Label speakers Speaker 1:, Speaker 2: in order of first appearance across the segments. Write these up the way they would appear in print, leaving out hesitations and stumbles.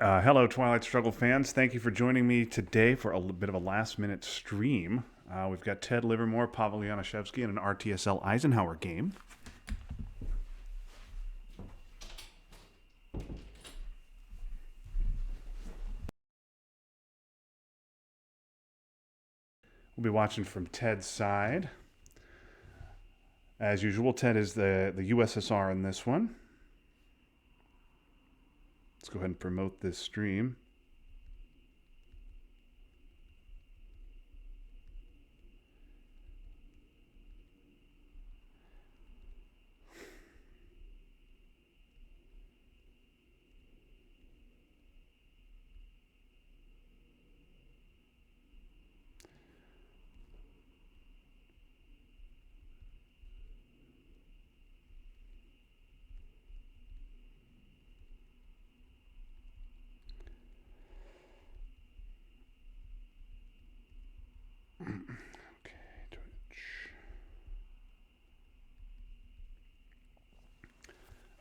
Speaker 1: Hello, Twilight Struggle fans. Thank you for joining me today for a bit of a last-minute stream. We've got Ted Livermore, Pawel, Januszewski, and an RTSL Eisenhower game. We'll be watching from Ted's side. As usual, Ted is the USSR in this one. Let's go ahead and promote this stream.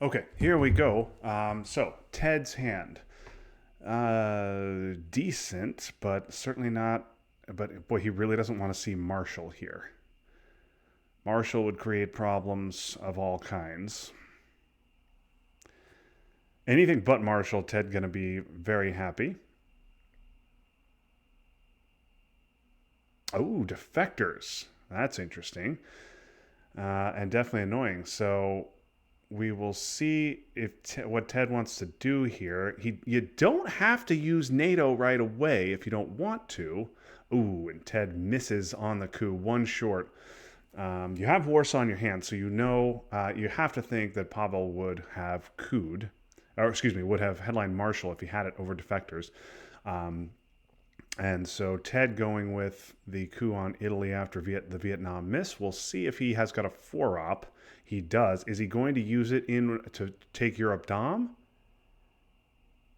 Speaker 1: Okay, here we go. So, Ted's hand. Decent, but certainly not. But boy, he really doesn't want to see Marshall here. Marshall would create problems of all kinds. Anything but Marshall, Ted going to be very happy. Oh, defectors. That's interesting. And definitely annoying. So we will see if what Ted wants to do here. You don't have to use NATO right away if you don't want to. Ooh, and Ted misses on the coup, one short. You have Warsaw in your hand, so you know you have to think that Pawel would have couped, or excuse me, would have headlined Marshall if he had it over defectors. And so Ted going with the coup on Italy after the Vietnam miss. We'll see if he has got a 4-op. He does. Is he going to use it to take Europe Dom?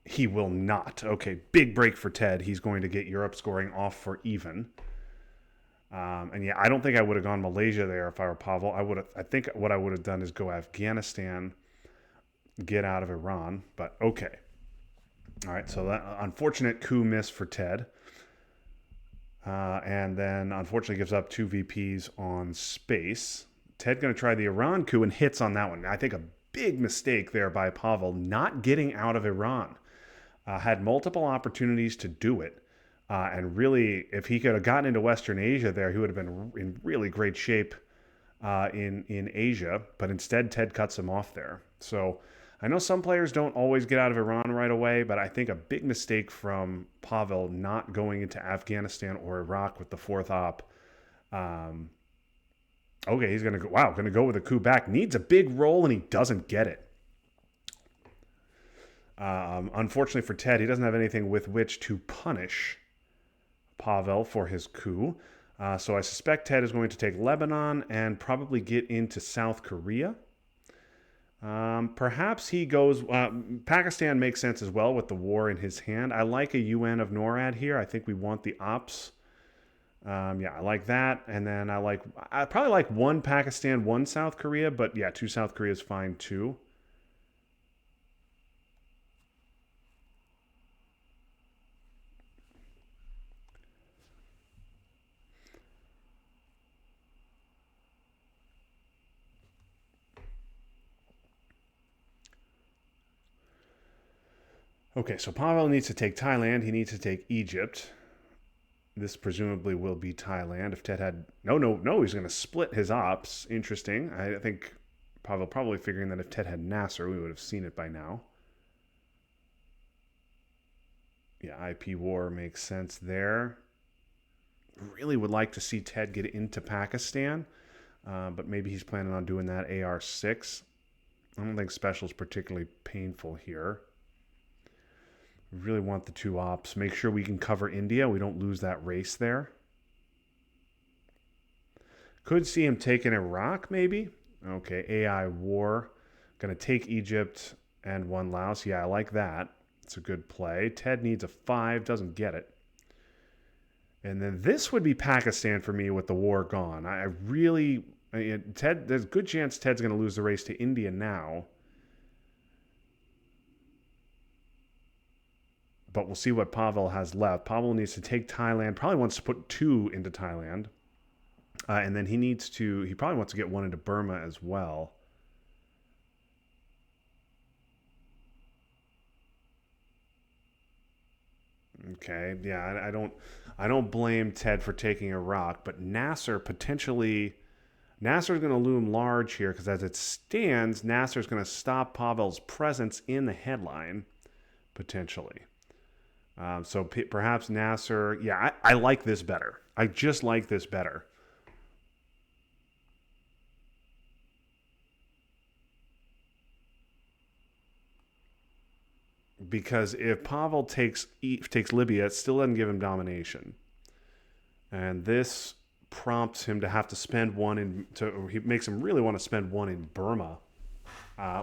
Speaker 1: He will not. Okay, big break for Ted. He's going to get Europe scoring off for even. And yeah, I don't think I would have gone Malaysia there if I were Pawel. I think what I would have done is go Afghanistan, get out of Iran. But okay. All right, so that unfortunate coup miss for Ted. And then unfortunately gives up 2 VPs on space. Ted going to try the Iran coup and hits on that one. I think a big mistake there by Pawel not getting out of Iran. Had multiple opportunities to do it. And really, if he could have gotten into Western Asia there, he would have been in really great shape in Asia. But instead, Ted cuts him off there. So I know some players don't always get out of Iran right away, but I think a big mistake from Pawel not going into Afghanistan or Iraq with the 4th-op. Okay, he's going to go. Wow, going to go with a coup back. Needs a big roll, and he doesn't get it. Unfortunately for Ted, he doesn't have anything with which to punish Pawel for his coup. So I suspect Ted is going to take Lebanon and probably get into South Korea. Perhaps he goes. Pakistan makes sense as well with the war in his hand. I like a UN of NORAD here. I think we want the ops. Yeah, I like that. And then I probably like 1 Pakistan, 1 South Korea, but yeah, 2 South Korea is fine too. Okay, so Pawel needs to take Thailand. He needs to take Egypt. This presumably will be Thailand. If Ted had... No, he's going to split his ops. Interesting. I think Pawel probably figuring that if Ted had Nasser, we would have seen it by now. Yeah, IP war makes sense there. Really would like to see Ted get into Pakistan, but maybe he's planning on doing that AR6. I don't think special is particularly painful here. We really want the 2 ops. Make sure we can cover India. We don't lose that race there. Could see him taking Iraq, maybe. Okay, AI war. Going to take Egypt and 1 Laos. Yeah, I like that. It's a good play. Ted needs a 5. Doesn't get it. And then this would be Pakistan for me with the war gone. Ted, there's a good chance Ted's going to lose the race to India now. but we'll see what Pawel has left. Pawel needs to take Thailand, probably wants to put 2 into Thailand. And then he probably wants to get 1 into Burma as well. Okay, yeah, I don't blame Ted for taking Iraq, but Nasser potentially, Nasser's going to loom large here because as it stands, Nasser's going to stop Pawel's presence in the headline potentially. So perhaps Nasser, yeah, I like this better. I just like this better. Because if Pawel takes Libya, it still doesn't give him domination, and this prompts him to have to spend 1 in. He makes him really want to spend 1 in Burma,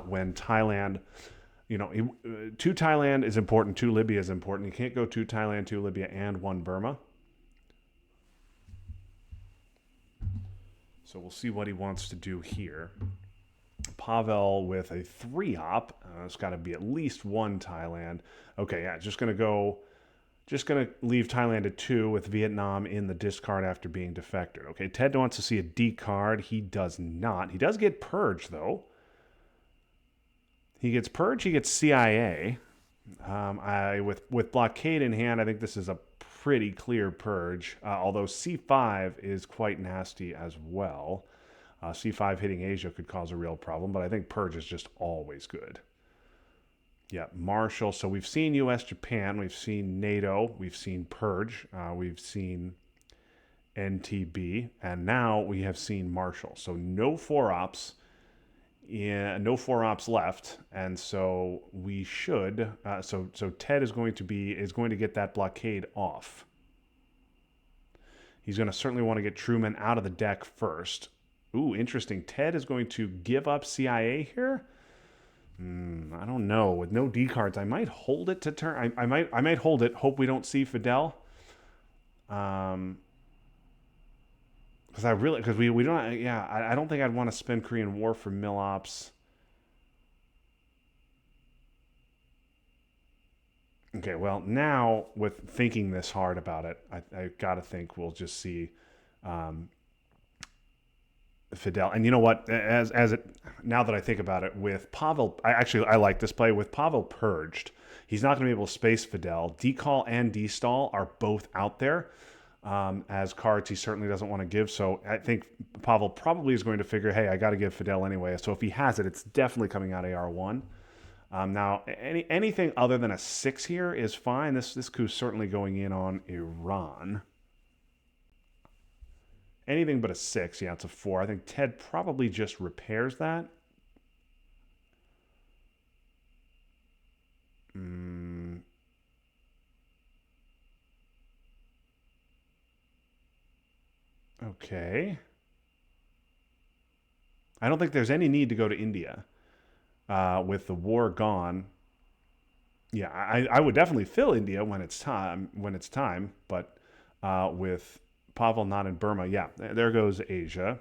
Speaker 1: when Thailand, 2 Thailand is important, 2 Libya is important. You can't go 2 Thailand, 2 Libya, and 1 Burma. So we'll see what he wants to do here. Pawel with a 3-op. It's got to be at least 1 Thailand. Okay, yeah, just going to leave Thailand at 2 with Vietnam in the discard after being defected. Okay, Ted wants to see a decard. He does not. He does get purged, though. He gets purged. He gets CIA. With blockade in hand, I think this is a pretty clear purge, although C5 is quite nasty as well. C5 hitting Asia could cause a real problem, but I think purge is just always good. Yeah, Marshall. So we've seen U.S., Japan, we've seen NATO, we've seen purge, we've seen NTB, and now we have seen Marshall. So no 4-ops. No 4-ops left, and so we should. So Ted is going to get that blockade off. He's going to certainly want to get Truman out of the deck first. Ooh, interesting. Ted is going to give up CIA here. I don't know. With no D cards, I might hold it to turn. I might hold it. Hope we don't see Fidel. Because we don't. Yeah, I don't think I'd want to spend Korean War for Milops. Okay, well now with thinking this hard about it, I gotta think we'll just see Fidel. And you know what? Now that I think about it, with Pawel, I like this play. With Pawel purged, he's not going to be able to space Fidel. Decall and Destall are both out there as cards he certainly doesn't want to give. So I think Pawel probably is going to figure, hey, I got to give Fidel anyway. So if he has it, it's definitely coming out AR1. Now, anything other than a 6 here is fine. This coup's certainly going in on Iran. Anything but a 6, yeah, it's a 4. I think Ted probably just repairs that. Okay. I don't think there's any need to go to India with the war gone. Yeah, I would definitely fill India when it's time. But with Pawel not in Burma, yeah, there goes Asia.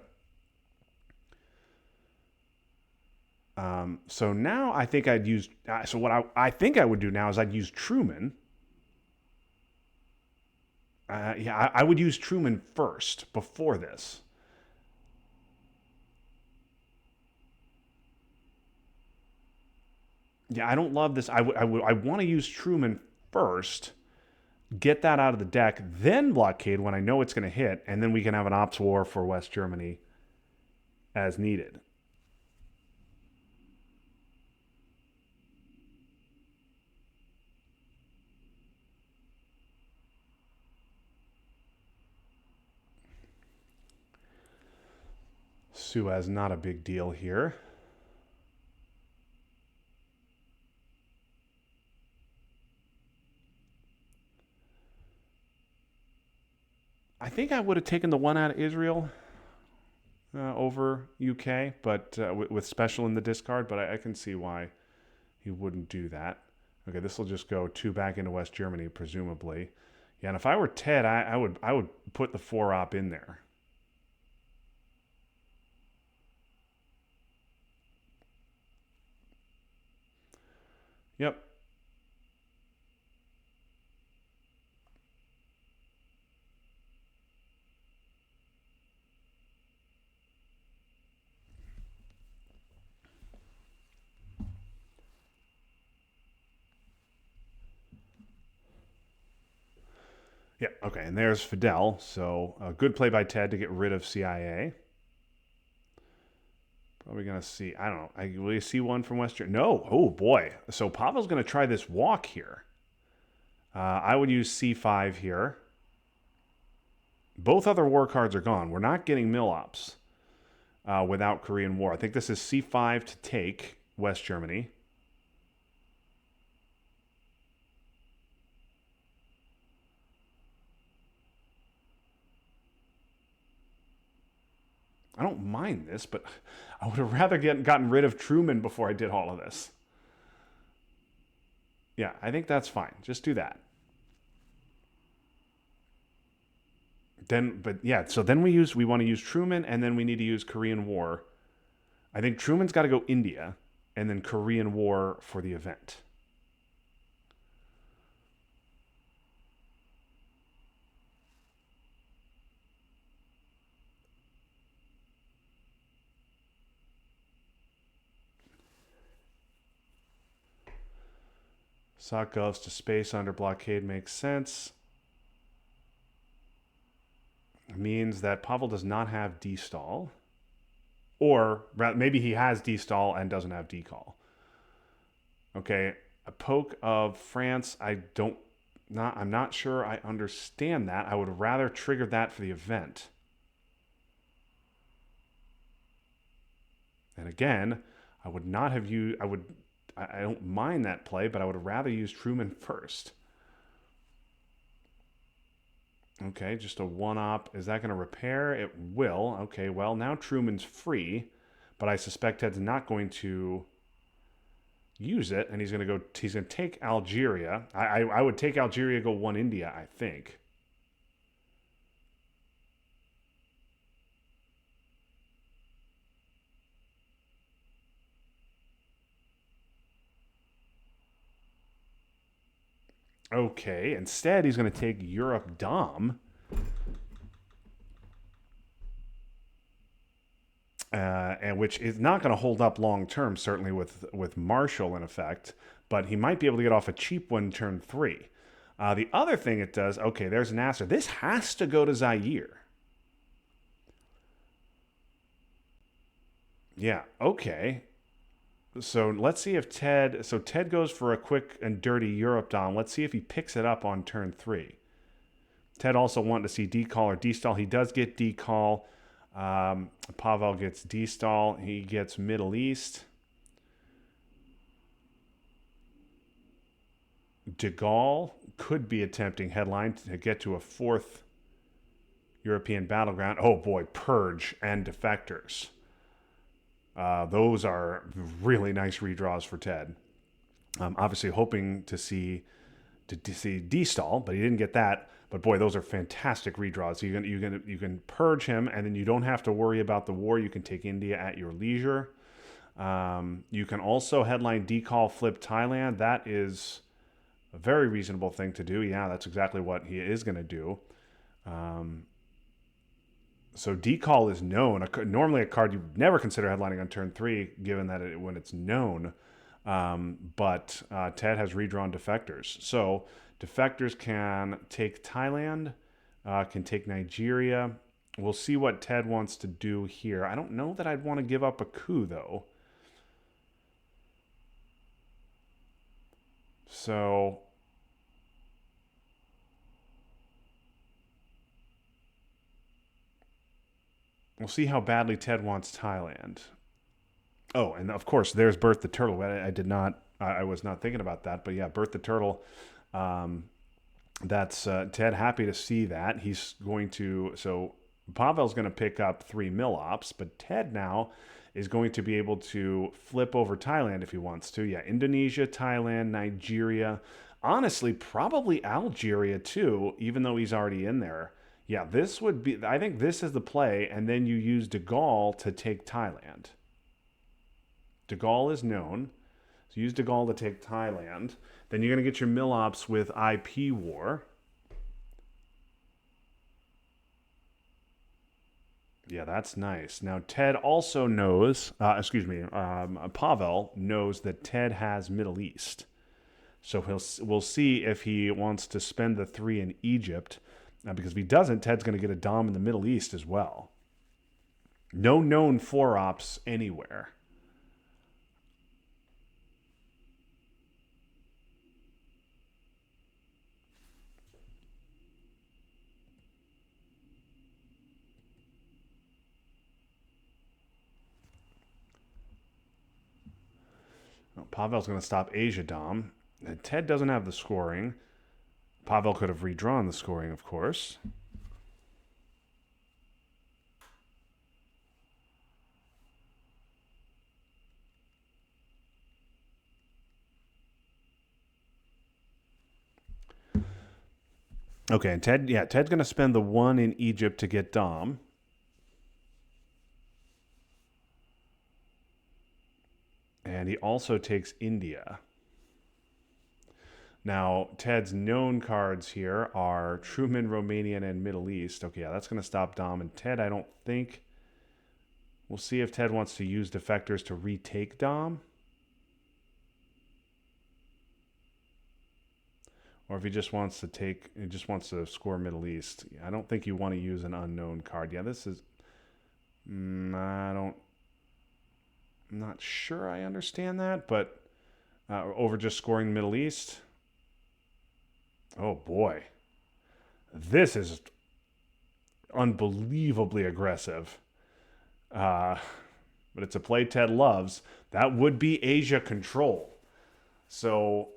Speaker 1: So now I think I'd use. So what I think I would do now is I'd use Truman. Yeah, I would use Truman first before this. Yeah, I don't love this. I want to use Truman first, get that out of the deck, then blockade when I know it's going to hit, and then we can have an ops war for West Germany as needed. Suez, not a big deal here. I think I would have taken the one out of Israel over UK, but with special in the discard. But I can see why he wouldn't do that. Okay, this will just go 2 back into West Germany, presumably. Yeah, and if I were Ted, I would put the 4-op in there. Yep. Yeah, okay, and there's Fidel. So a good play by Ted to get rid of CIA. Probably going to see, I don't know, will you see one from West Germany? No, oh boy. So Pavel's going to try this walk here. I would use C5 here. Both other war cards are gone. We're not getting mill-ops without Korean War. I think this is C5 to take West Germany. I don't mind this, but I would have rather gotten rid of Truman before I did all of this. Yeah, I think that's fine. Just do that. But yeah, so then we want to use Truman, and then we need to use Korean War. I think Truman's got to go India, and then Korean War for the event. Sock goes to space under blockade makes sense. It means that Pavel does not have D-stall. Or maybe he has D-stall and doesn't have D-call. Okay, a poke of France. I'm not sure I understand that. I would rather trigger that for the event. And again, I would not have used, I don't mind that play, but I would rather use Truman first. Okay, just a one-op. Is that going to repair? It will. Okay, well, now Truman's free, but I suspect Ted's not going to use it, and he's going to take Algeria. I would take Algeria, go one India, I think. Okay, instead he's going to take Europe Dom. And which is not going to hold up long term, certainly with Marshall in effect, but he might be able to get off a cheap one turn 3. The other thing it does, okay, there's Nasser. This has to go to Zaire. Yeah, okay. So let's see if Ted goes for a quick and dirty Europe Dom. Let's see if he picks it up on turn 3. Ted also wanted to see D-call or D-stall. He does get D-call. Pawel gets D-stall. He gets Middle East. De Gaulle could be attempting headline to get to a 4th European battleground. Oh boy, Purge and Defectors. Those are really nice redraws for Ted. Obviously hoping to see D-stall, but he didn't get that. But boy, those are fantastic redraws. So you can purge him, and then you don't have to worry about the war. You can take India at your leisure. You can also headline D-call flip Thailand. That is a very reasonable thing to do. Yeah, that's exactly what he is going to do. So D-call is known. Normally a card you would never consider headlining on turn 3, given that when it's known. But Ted has redrawn Defectors. So Defectors can take Thailand, can take Nigeria. We'll see what Ted wants to do here. I don't know that I'd want to give up a coup, though. So we'll see how badly Ted wants Thailand. Oh, and of course, there's Bert the Turtle. I was not thinking about that, but yeah, Bert the Turtle. That's Ted happy to see that. He's going to, so Pavel's going to pick up 3 mill-ops, but Ted now is going to be able to flip over Thailand if he wants to. Yeah, Indonesia, Thailand, Nigeria. Honestly, probably Algeria too, even though he's already in there. Yeah, this would be, I think this is the play, and then you use de Gaulle to take Thailand. De Gaulle is known. So use de Gaulle to take Thailand. Then you're going to get your mill-ops with IP war. Yeah, that's nice. Now, Ted also knows, Pawel knows that Ted has Middle East. So we'll see if he wants to spend the 3 in Egypt. Because if he doesn't, Ted's going to get a dom in the Middle East as well. No known 4-ops anywhere. Pawel's going to stop Asia Dom. And Ted doesn't have the scoring. Pawel could have redrawn the scoring, of course. Okay, and Ted's going to spend the 1 in Egypt to get Dom. And he also takes India. Now, Ted's known cards here are Truman, Romanian, and Middle East. Okay, yeah, that's going to stop Dom. And Ted, I don't think... We'll see if Ted wants to use defectors to retake Dom. Or if he just wants to score Middle East. I don't think you want to use an unknown card. Yeah, this is... I'm not sure I understand that, but over just scoring Middle East. Oh boy. This is unbelievably aggressive. But it's a play Ted loves. That would be Asia control. So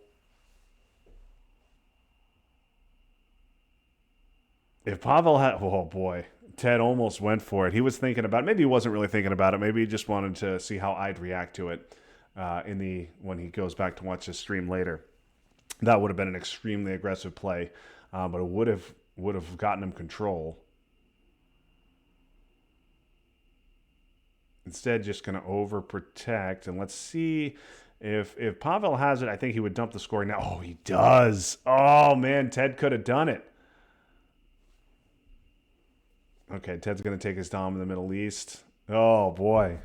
Speaker 1: if Pawel had... Oh boy. Ted almost went for it. He was thinking about it. Maybe he wasn't really thinking about it. Maybe he just wanted to see how I'd react to it when he goes back to watch his stream later. That would have been an extremely aggressive play, but it would have gotten him control. Instead, just going to overprotect, and let's see if Pawel has it. I think he would dump the scoring now. Oh, he does. Oh man, Ted could have done it. Okay, Ted's going to take his dom in the Middle East. Oh, boy.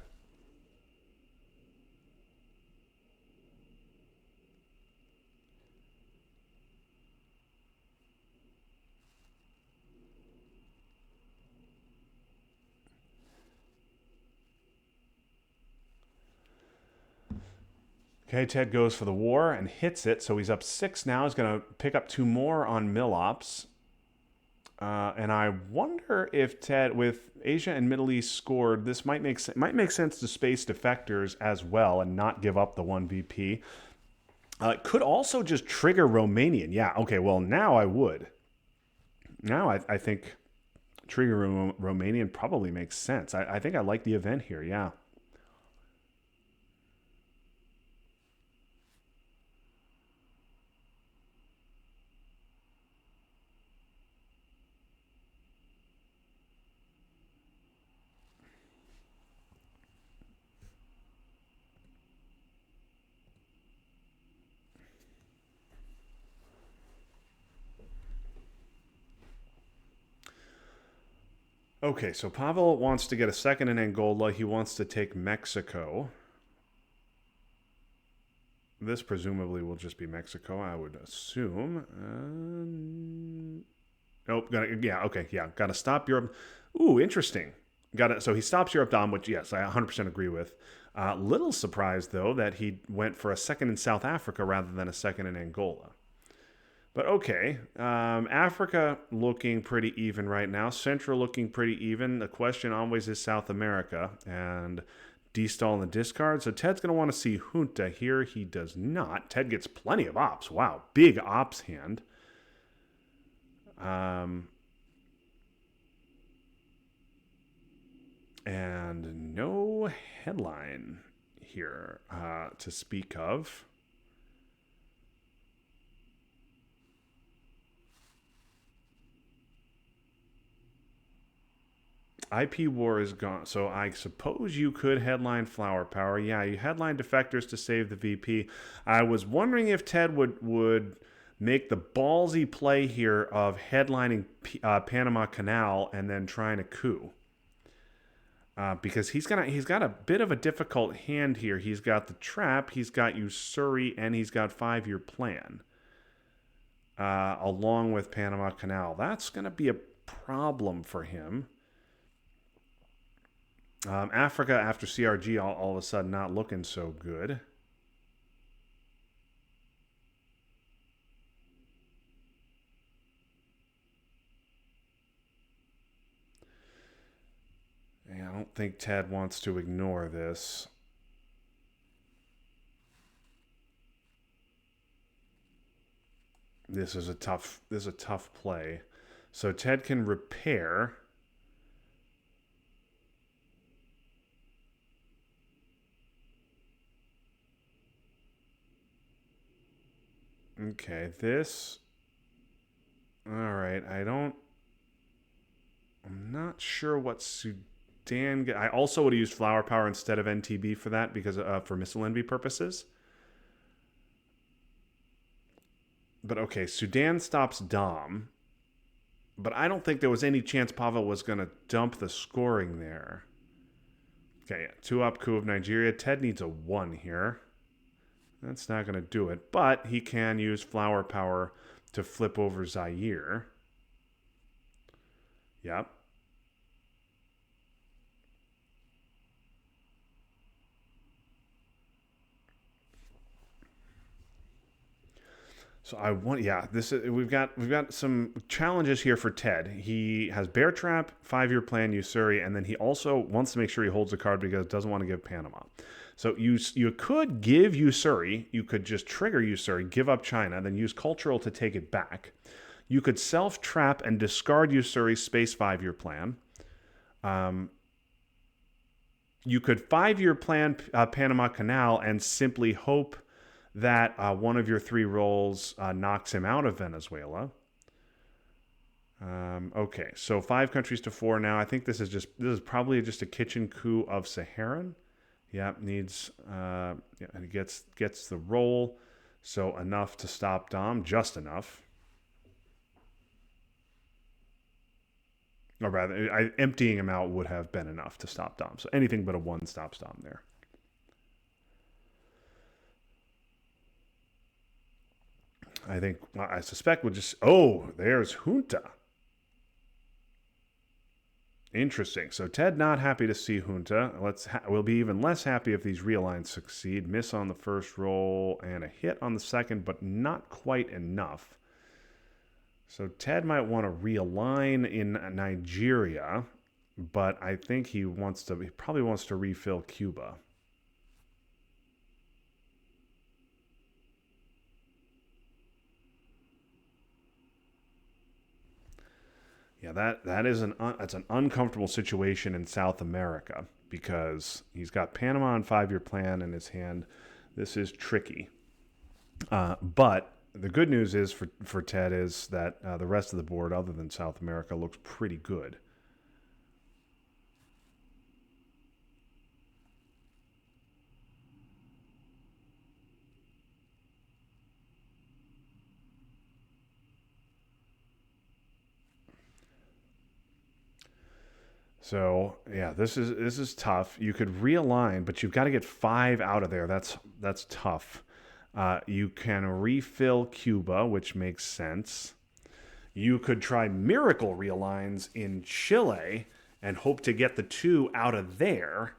Speaker 1: Okay, Ted goes for the war and hits it, so he's up 6 now. He's going to pick up 2 more on Mill-Ops. And I wonder if Ted, with Asia and Middle East scored, this might make sense to space defectors as well and not give up the 1 VP. It could also just trigger Romanian. Yeah, okay, well, now I would. Now I think trigger Romanian probably makes sense. I think I like the event here, yeah. Okay, so Pawel wants to get a second in Angola. He wants to take Mexico. This presumably will just be Mexico, I would assume. Nope. Got to stop Europe. Ooh, interesting. So he stops Europe Dom, which, yes, I 100% agree with. Little surprised, though, that he went for a second in South Africa rather than a second in Angola. But okay, Africa looking pretty even right now. Central looking pretty even. The question always is South America and destall in the discard. So Ted's going to want to see Junta here. He does not. Ted gets plenty of ops. Wow, big ops hand. And no headline here to speak of. IP war is gone, so I suppose you could headline Flower Power. Yeah, you headline defectors to save the VP. I was wondering if Ted would make the ballsy play here of headlining Panama Canal and then trying a coup. Because he's got a bit of a difficult hand here. He's got the trap, he's got Usuri, and he's got 5-year plan. along with Panama Canal. That's going to be a problem for him. Africa after CRG all of a sudden not looking so good. Yeah, I don't think Ted wants to ignore this. This is a tough play. So Ted can repair. Okay, this. All right, I'm not sure what Sudan. I also would have used flower power instead of NTB for that because for missile envy purposes. But okay, Sudan stops Dom. But I don't think there was any chance Pawel was going to dump the scoring there. Okay, 2-up coup of Nigeria. Ted needs a 1 here. That's not going to do it. But he can use flower power to flip over Zaire. Yep. So we've got some challenges here for Ted. He has Bear Trap, 5-year plan, Usuri, and then he also wants to make sure he holds the card because doesn't want to give Panama. So you could give Usuri, you could just trigger Usuri, give up China, then use Cultural to take it back. You could self-trap and discard Usuri's space 5-year plan. You could 5-year plan Panama Canal and simply hope that one of your 3 rolls knocks him out of Venezuela. Okay, so 5 countries to 4 now. I think this is probably just a kitchen coup of Saharan. Yep, needs and he gets the roll, so enough to stop Dom, just enough. Or rather, emptying him out would have been enough to stop Dom. So anything but a 1 stops Dom there. I suspect we'll just. Oh, there's Junta. Interesting. So Ted not happy to see Junta. We'll be even less happy if these realigns succeed. Miss on the first roll and a hit on the second, but not quite enough. So Ted might want to realign in Nigeria, but I think he probably wants to refill Cuba. Yeah, that's an uncomfortable situation in South America because he's got Panama on 5-year plan in his hand. This is tricky. But the good news is for Ted is that the rest of the board, other than South America, looks pretty good. So yeah, this is tough. You could realign, but you've got to get 5 out of there. That's tough. You can refill Cuba, which makes sense. You could try miracle realigns in Chile and hope to get the 2 out of there.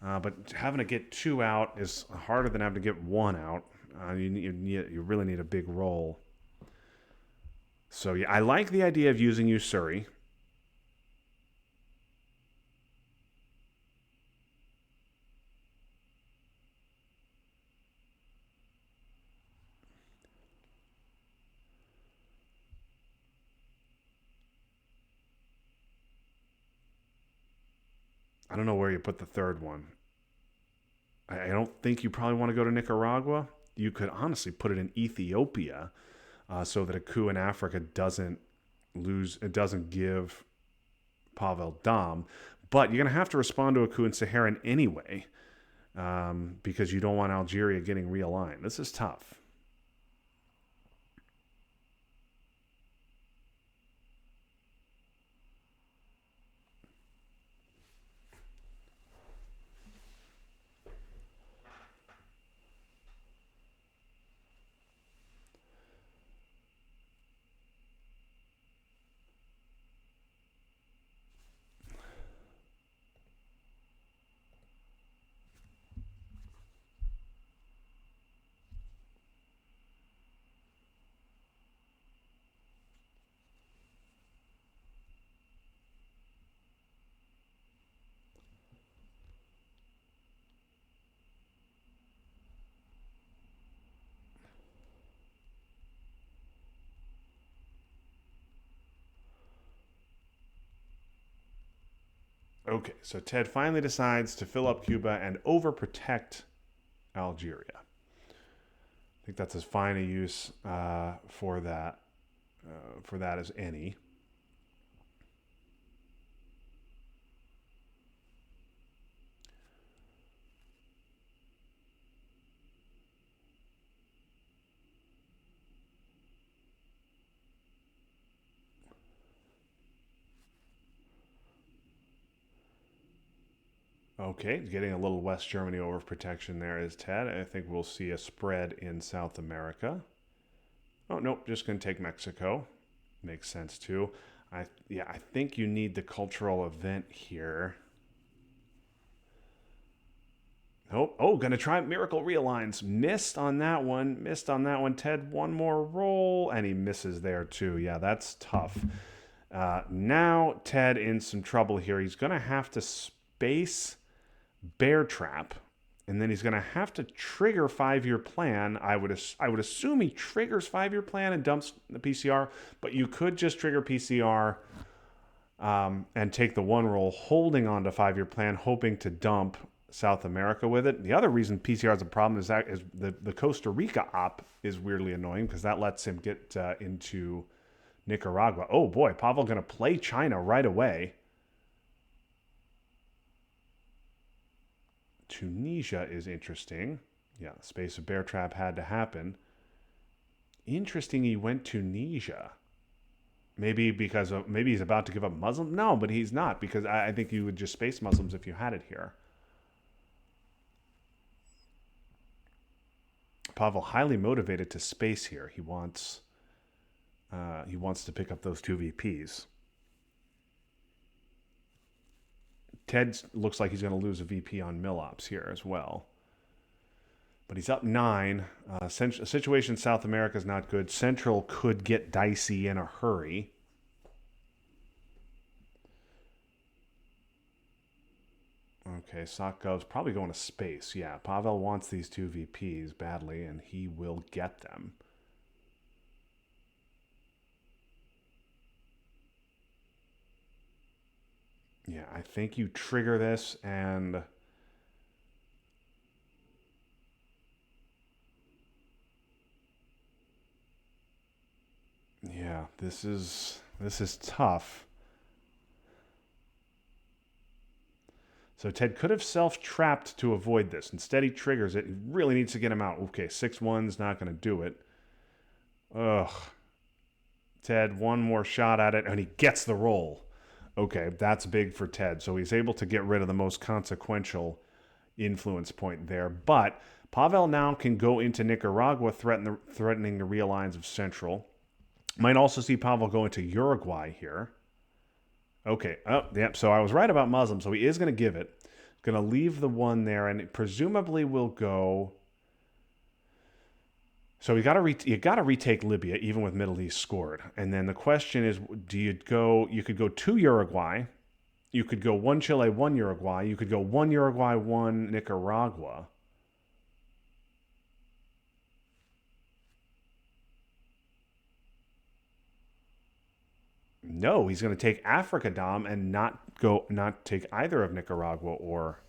Speaker 1: But having to get 2 out is harder than having to get 1 out. You really need a big roll. So yeah, I like the idea of using Usuri. I don't know where you put the third one. I don't think you probably want to go to Nicaragua. You could honestly put it in Ethiopia, so that a coup in Africa doesn't give Pawel Dom. But you're going to have to respond to a coup in Saharan anyway, because you don't want Algeria getting realigned. This is tough. Okay, so Ted finally decides to fill up Cuba and overprotect Algeria. I think that's as fine a use for that as any. Okay, getting a little West Germany overprotection there is Ted. I think we'll see a spread in South America. Oh, nope, just going to take Mexico. Makes sense too. I think you need the cultural event here. Oh, going to try Miracle Realigns. Missed on that one. Ted, one more roll. And he misses there too. Yeah, that's tough. Now Ted in some trouble here. He's going to have to space Bear Trap. And then he's going to have to trigger 5-year plan. I would assume he triggers 5-year plan and dumps the PCR. But you could just trigger PCR and take the one roll, holding on to 5-year plan, hoping to dump South America with it. The other reason PCR is a problem is the Costa Rica op is weirdly annoying because that lets him get into Nicaragua. Oh boy, Pawel going to play China right away. Tunisia is interesting. Yeah, the space of Bear Trap had to happen. Interesting he went Tunisia. Maybe maybe he's about to give up Muslim? No, but he's not, because I think you would just space Muslims if you had it here. Pawel highly motivated to space here. He wants to pick up those 2 VPs. Ted looks like he's going to lose a VP on Millops here as well. But he's up 9. Situation in South America is not good. Central could get dicey in a hurry. Okay, SOCGov's probably going to space. Yeah, Pawel wants these 2 VPs badly, and he will get them. Yeah, I think you trigger this and... Yeah, this is tough. So Ted could have self-trapped to avoid this. Instead, he triggers it. He really needs to get him out. Okay, 6-1's not going to do it. Ugh. Ted, one more shot at it, and he gets the roll. Okay, that's big for Ted. So he's able to get rid of the most consequential influence point there. But Pawel now can go into Nicaragua, threatening the realigns of Central. Might also see Pawel go into Uruguay here. Okay. Oh, yep. So I was right about Muslim. So he is going to give it. Going to leave the 1 there, and it presumably will go. So you got to retake Libya, even with Middle East scored. And then the question is, do you go? You could go 2 Uruguay. You could go 1 Chile, 1 Uruguay. You could go 1 Uruguay, 1 Nicaragua. No, he's going to take Africa Dom and not take either of Nicaragua or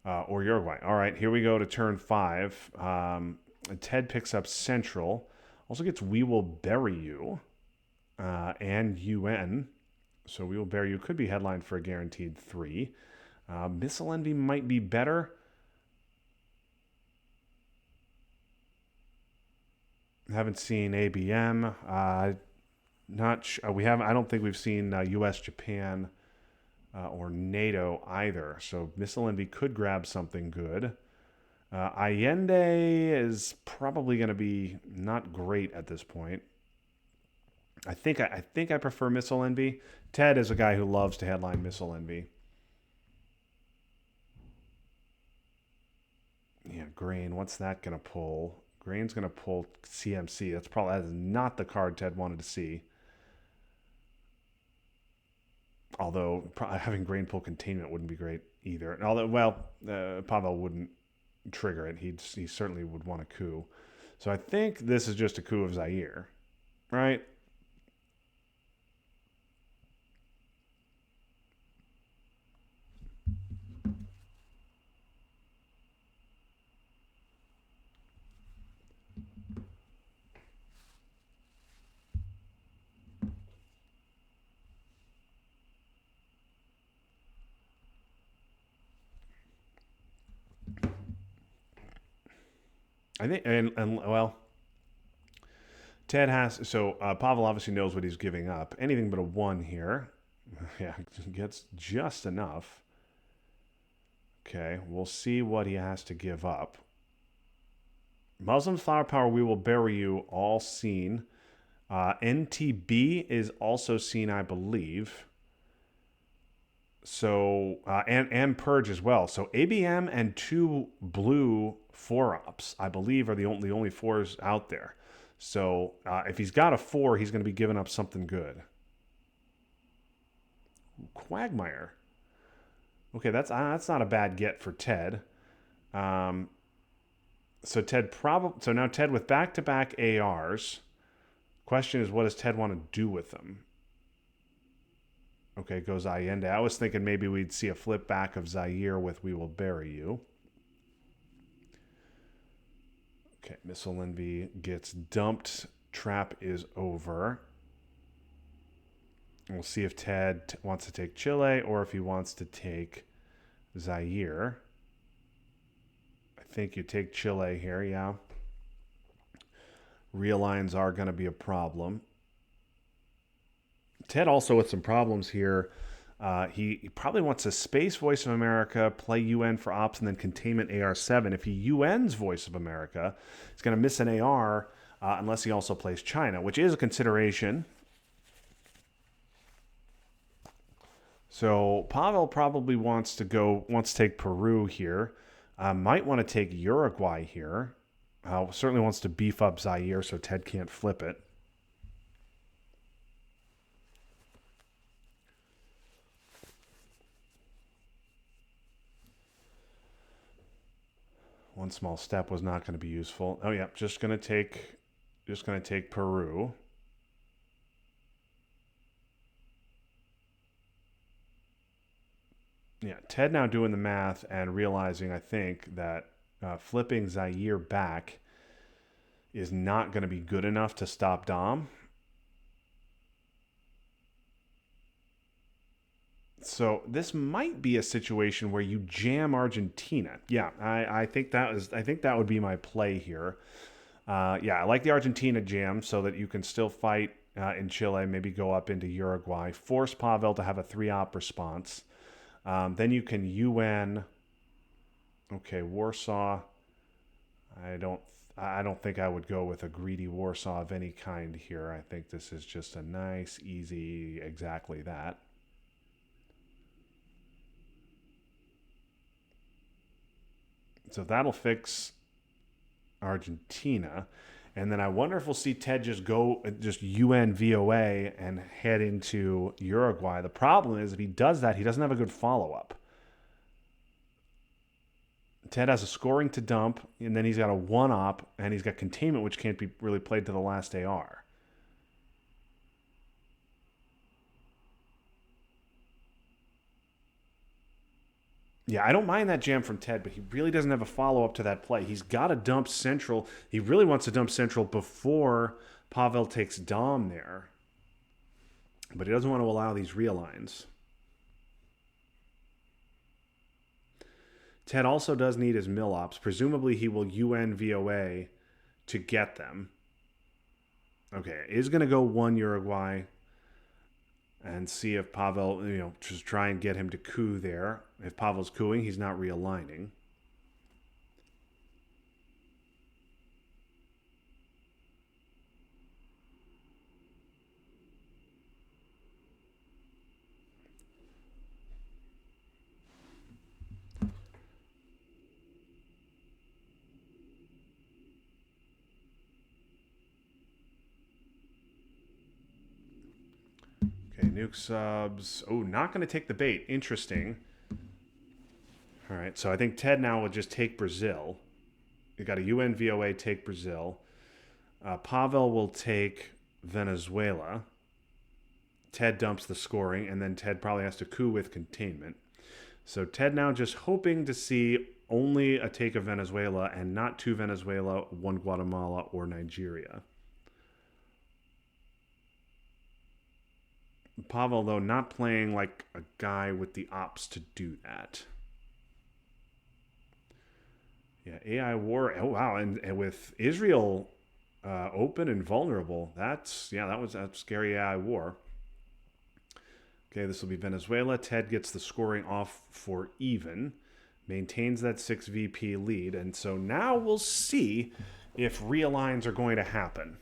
Speaker 1: Uruguay. All right, here we go to turn 5. Ted picks up Central. Also gets We Will Bury You and UN. So We Will Bury You could be headlined for a guaranteed 3. Missile Envy might be better. Haven't seen ABM. We haven't. I don't think we've seen U.S., Japan, or NATO either. So Missile Envy could grab something good. Allende is probably going to be not great at this point. I think I prefer Missile Envy. Ted is a guy who loves to headline Missile Envy. Yeah, Grain. What's that going to pull? Grain's going to pull CMC. That is not the card Ted wanted to see. Although having Grain pull Containment wouldn't be great either. And although, Pawel wouldn't trigger it. He certainly would want a coup. So I think this is just a coup of Zaire, right? I think, and well, Ted has, so Pavel obviously knows what he's giving up. Anything but a 1 here. Yeah, gets just enough. Okay, we'll see what he has to give up. Muslims, Flower Power, We Will Bury You, all seen. NTB is also seen, I believe. So, and Purge as well. So ABM and 2 blue 4-ops, I believe, are the only 4s out there. So if he's got a 4, he's going to be giving up something good. Quagmire. Okay, that's not a bad get for Ted. So now Ted with back-to-back ARs. Question is, what does Ted want to do with them? Okay, goes Allende. I was thinking maybe we'd see a flip back of Zaire with We Will Bury You. Okay, Missile Envy gets dumped. Trap is over. We'll see if Ted wants to take Chile or if he wants to take Zaire. I think you take Chile here, yeah. Realigns are going to be a problem. Ted also with some problems here. He probably wants a space Voice of America, play UN for ops, and then containment AR7. If he UNs Voice of America, he's going to miss an AR unless he also plays China, which is a consideration. So Pawel probably wants to take Peru here. Might want to take Uruguay here. Certainly wants to beef up Zaire so Ted can't flip it. One small step was not going to be useful. Oh yeah, just going to take Peru. Yeah, Ted now doing the math and realizing, I think, that flipping Zaire back is not going to be good enough to stop Dom. So this might be a situation where you jam Argentina. Yeah, I think that would be my play here. Yeah, I like the Argentina jam so that you can still fight in Chile, maybe go up into Uruguay, force Pawel to have a 3-op response. Then you can UN. Okay, Warsaw. I don't think I would go with a greedy Warsaw of any kind here. I think this is just a nice, easy, exactly that. So that'll fix Argentina. And then I wonder if we'll see Ted just UN VOA and head into Uruguay. The problem is if he does that, he doesn't have a good follow-up. Ted has a scoring to dump, and then he's got a 1-op, and he's got containment, which can't be really played to the last AR. Yeah, I don't mind that jam from Ted, but he really doesn't have a follow-up to that play. He's got to dump Central. He really wants to dump Central before Pawel takes Dom there. But he doesn't want to allow these realigns. Ted also does need his mill ops. Presumably he will UN VOA to get them. Okay, is going to go 1 Uruguay and see if Pawel, just try and get him to coup there. If Pawel's cooing, he's not realigning. Okay, nuke subs. Oh, not going to take the bait. Interesting. All right, so I think Ted now will just take Brazil. You got a UN VOA take Brazil. Pawel will take Venezuela. Ted dumps the scoring, and then Ted probably has to coup with containment. So Ted now just hoping to see only a take of Venezuela and not 2 Venezuela, 1 Guatemala, or Nigeria. Pawel, though, not playing like a guy with the ops to do that. Yeah, AI war. Oh wow, and with Israel open and vulnerable, that's scary AI war. Okay, this will be Venezuela. Ted gets the scoring off for even, maintains that 6 VP lead, and so now we'll see if realigns are going to happen.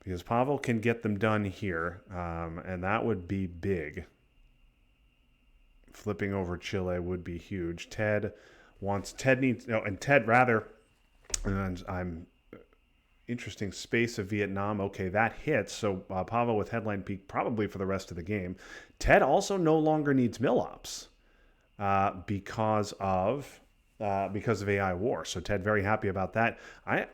Speaker 1: Because Pawel can get them done here, and that would be big. Flipping over Chile would be huge. Ted needs, no, and Ted rather, and I'm interesting space of Vietnam. Okay, that hits. So Pawel with headline peak probably for the rest of the game. Ted also no longer needs mill ops because of AI war. So Ted very happy about that. I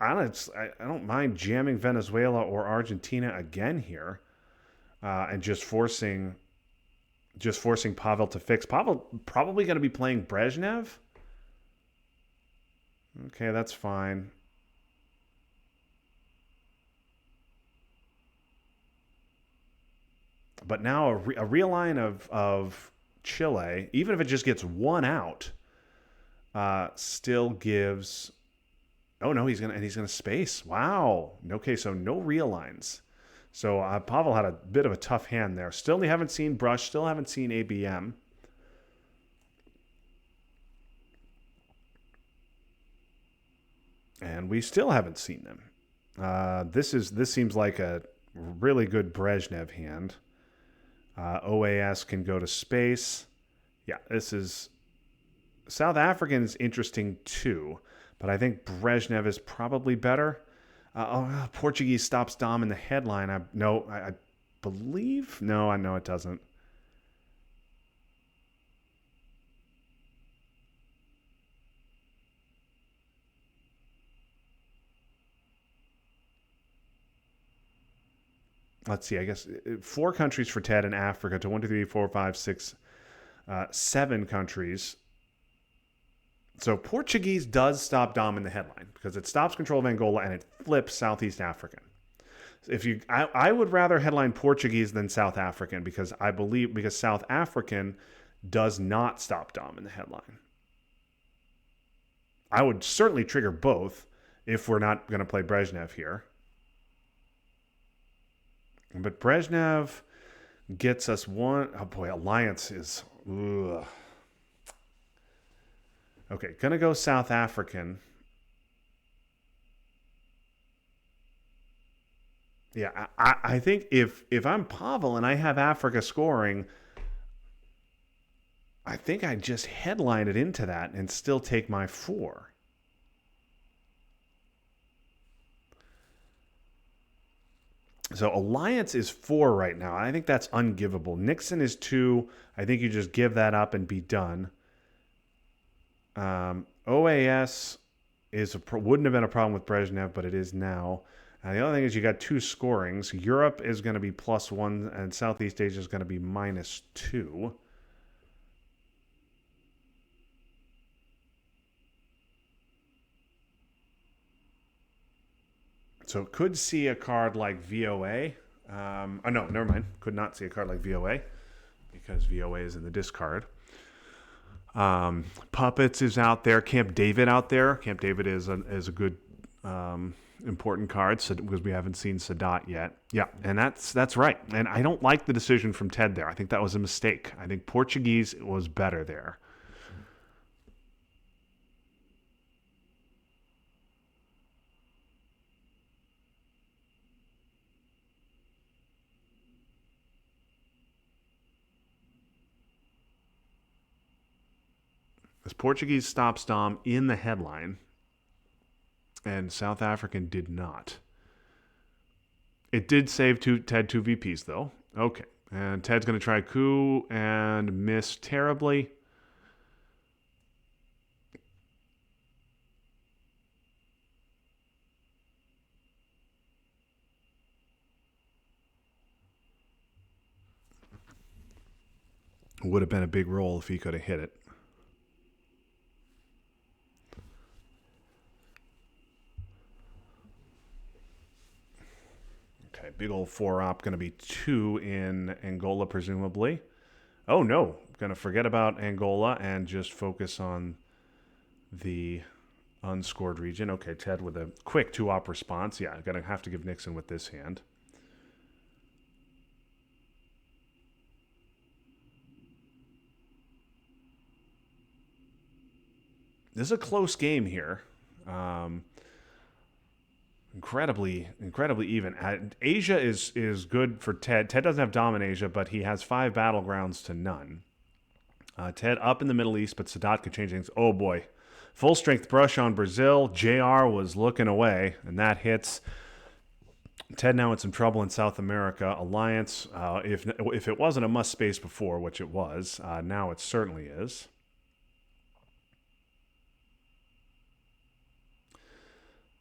Speaker 1: don't mind jamming Venezuela or Argentina again here, and just forcing Pawel to fix. Pawel probably going to be playing Brezhnev. Okay, that's fine. But now a realign of Chile, even if it just gets one out, still gives. Oh no, he's gonna space. Wow. Okay, so no realigns. So Pawel had a bit of a tough hand there. Still, we haven't seen Brush. Still haven't seen ABM. And we still haven't seen them. This seems like a really good Brezhnev hand. OAS can go to space. Yeah, this is South African is interesting too, but I think Brezhnev is probably better. Portuguese stops Dom in the headline. I believe. No, I know it doesn't. Let's see. I guess 4 countries for Ted in Africa to 1, 2, 3, 4, 5, 6, 7 countries. So Portuguese does stop Dom in the headline because it stops control of Angola and it flips Southeast African. I would rather headline Portuguese than South African because South African does not stop Dom in the headline. I would certainly trigger both if we're not going to play Brezhnev here. But Brezhnev gets us one. Oh boy, Alliance is. Ugh. Okay, gonna go South African. Yeah, I think if I'm Pawel and I have Africa scoring, I think I just headline it into that and still take my 4. So Alliance is 4 right now. I think that's ungivable. Nixon is 2. I think you just give that up and be done. OAS wouldn't have been a problem with Brezhnev, but it is now. The other thing is you got 2 scorings. Europe is going to be +1, and Southeast Asia is going to be -2. So could see a card like VOA. Oh no, never mind. Could not see a card like VOA because VOA is in the discard. Puppets is out there. Camp David out there. Camp David is a good important card because we haven't seen Sadat yet. Yeah, and that's right. And I don't like the decision from Ted there. I think that was a mistake. I think Portuguese was better there. As Portuguese stops Dom in the headline, and South African did not. It did save Ted 2 VPs, though. Okay. And Ted's going to try coup and miss terribly. Would have been a big roll if he could have hit it. Okay, big old 4-op, going to be 2 in Angola, presumably. Oh, no. Going to forget about Angola and just focus on the unscored region. Okay, Ted with a quick 2-op response. Yeah, going to have to give Nixon with this hand. This is a close game here. Um, incredibly even. Asia is good for Ted. Ted doesn't have Dom in Asia, but he has 5 battlegrounds to none. Ted up in the Middle East, but Sadat could change things. Oh boy. Full strength brush on Brazil. JR was looking away, and that hits. Ted now in some trouble in South America. Alliance, if it wasn't a must space before, which it was, now it certainly is.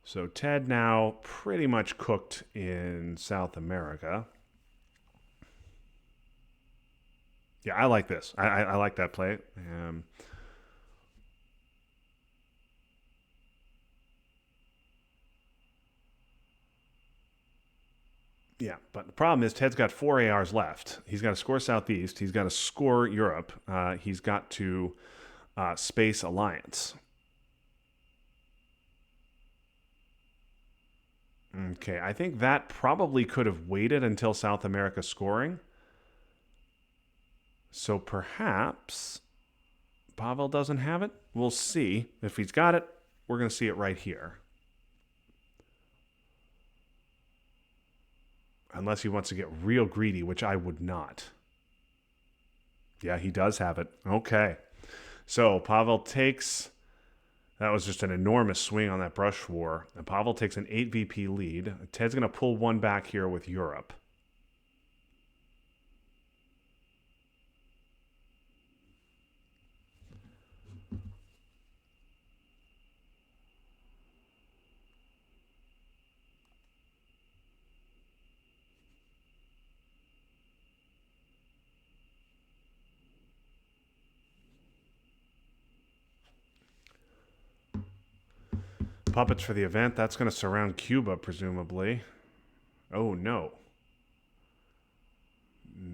Speaker 1: So Ted now pretty much cooked in South America. Yeah, I like this. I like that play. Yeah, but the problem is Ted's got 4 ARs left. He's got to score Southeast. He's got to score Europe. He's got to space Alliance. Okay, I think that probably could have waited until South America scoring. So perhaps Pawel doesn't have it. We'll see. If he's got it, we're going to see it right here. Unless he wants to get real greedy, which I would not. Yeah, he does have it. Okay. So Pawel takes... That was just an enormous swing on that brush war. And Pawel takes an 8 VP lead. Ted's going to pull one back here with Europe. Puppets for the event. That's going to surround Cuba, presumably. Oh, no.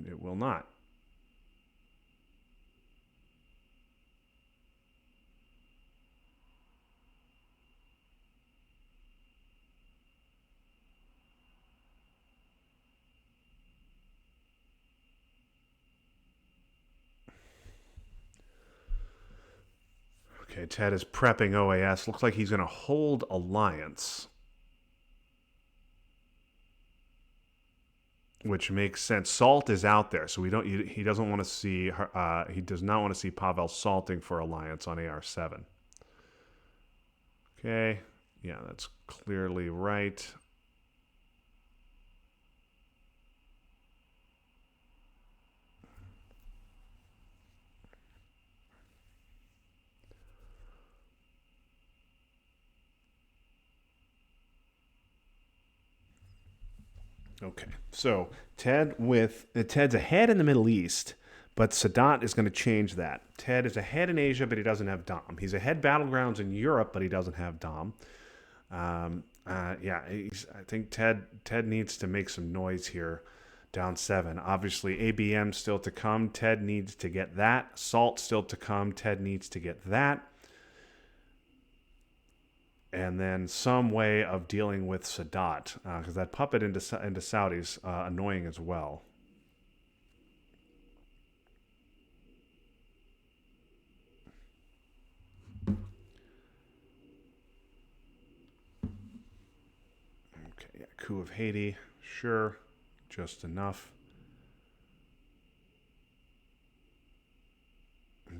Speaker 1: It will not. Okay, Ted is prepping OAS. Looks like he's going to hold Alliance. Which makes sense. Salt is out there, so he doesn't want to see. He does not want to see Pawel salting for Alliance on AR7. Okay, yeah, that's clearly right. Okay, so Ted's ahead in the Middle East, but Sadat is going to change that. Ted is ahead in Asia, but he doesn't have Dom. He's ahead battlegrounds in Europe, but he doesn't have Dom. Yeah, I think Ted needs to make some noise here. Down 7. Obviously, ABM still to come. Ted needs to get that. Salt still to come. Ted needs to get that. And then some way of dealing with Sadat, because that puppet into Saudi's annoying as well. Okay, yeah, coup of Haiti, sure, just enough.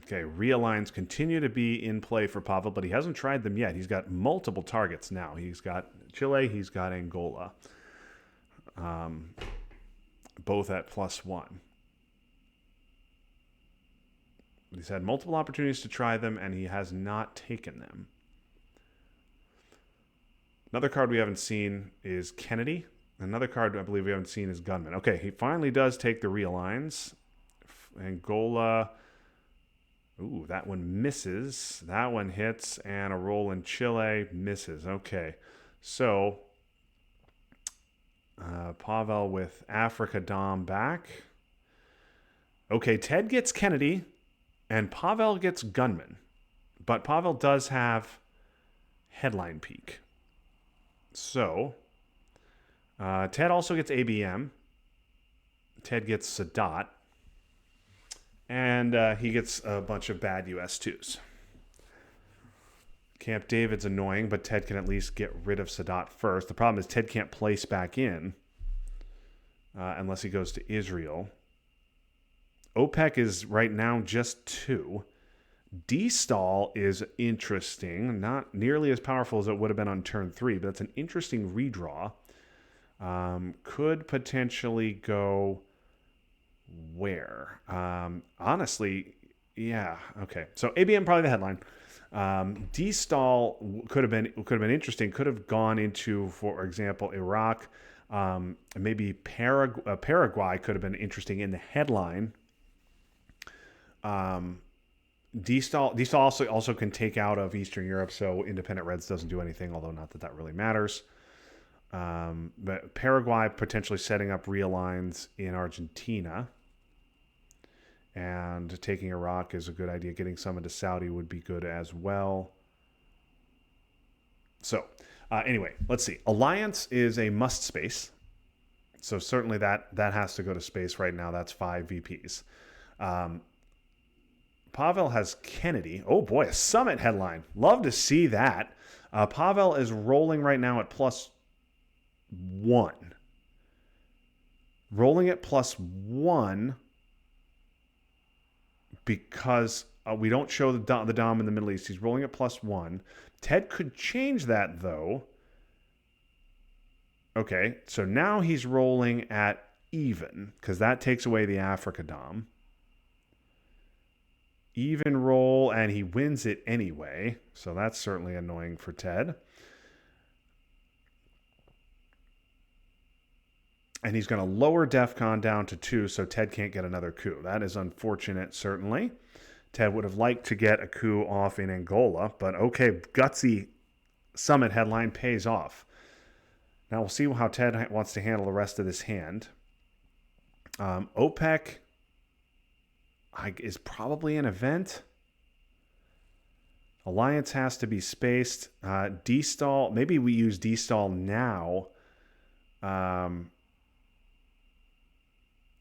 Speaker 1: Okay, realigns continue to be in play for Pawel, but he hasn't tried them yet. He's got multiple targets now. He's got Chile, he's got Angola. Both at +1. He's had multiple opportunities to try them, and he has not taken them. Another card we haven't seen is Kennedy. Another card I believe we haven't seen is Gunman. Okay, he finally does take the realigns. Angola... Ooh, that one misses. That one hits, and a roll in Chile misses. Okay, so Pawel with Africa Dom back. Okay, Ted gets Kennedy, and Pawel gets gunman. But Pawel does have headline peak. So, Ted also gets ABM. Ted gets Sadat. And he gets a bunch of bad US-2s. Camp David's annoying, but Ted can at least get rid of Sadat first. The problem is Ted can't place back in unless he goes to Israel. OPEC is right now just 2. D-stall is interesting. Not nearly as powerful as it would have been on turn 3, but that's an interesting redraw. Could potentially go where? Honestly, yeah. Okay. So ABM probably the headline. D-stall could have been interesting. Could have gone into, for example, Iraq. Maybe Paraguay could have been interesting in the headline. D-stall also can take out of Eastern Europe, so Independent Reds doesn't do anything, although not that really matters. But Paraguay potentially setting up realigns in Argentina. And taking Iraq is a good idea. Getting some into Saudi would be good as well. So, anyway, let's see. Alliance is a must space. So certainly that has to go to space right now. That's 5 VPs. Pawel has Kennedy. Oh boy, a summit headline. Love to see that. Pawel is rolling right now at +1. Rolling at +1 because we don't show the Dom in the Middle East. He's rolling at +1. Ted could change that, though. Okay, so now he's rolling at even because that takes away the Africa Dom. Even roll, and he wins it anyway. So that's certainly annoying for Ted. And he's going to lower DEFCON down to 2 so Ted can't get another coup. That is unfortunate, certainly. Ted would have liked to get a coup off in Angola, but okay, gutsy summit headline pays off. Now we'll see how Ted wants to handle the rest of this hand. OPEC is probably an event. Alliance has to be spaced. D-stall, maybe we use D-stall now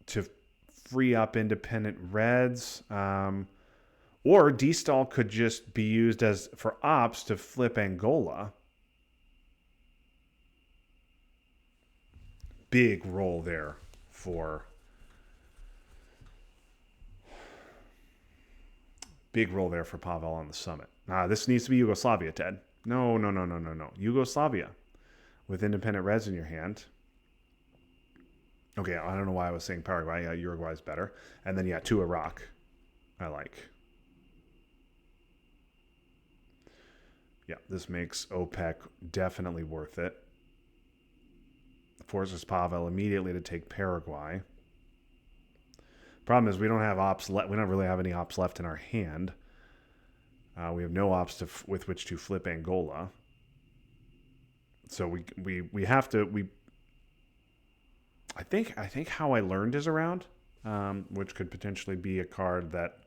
Speaker 1: to free up Independent Reds. Or D-stall could just be used as for ops to flip Angola. Big roll there for Pawel on the summit. This needs to be Yugoslavia, Ted. No. Yugoslavia with Independent Reds in your hand. Okay, I don't know why I was saying Paraguay. Yeah, Uruguay's better. And then, 2 Iraq. I like. Yeah, this makes OPEC definitely worth it. Forces Pawel immediately to take Paraguay. Problem is we don't have ops. We don't really have any ops left in our hand. We have no ops with which to flip Angola. So we have to. I think How I Learned is around, which could potentially be a card that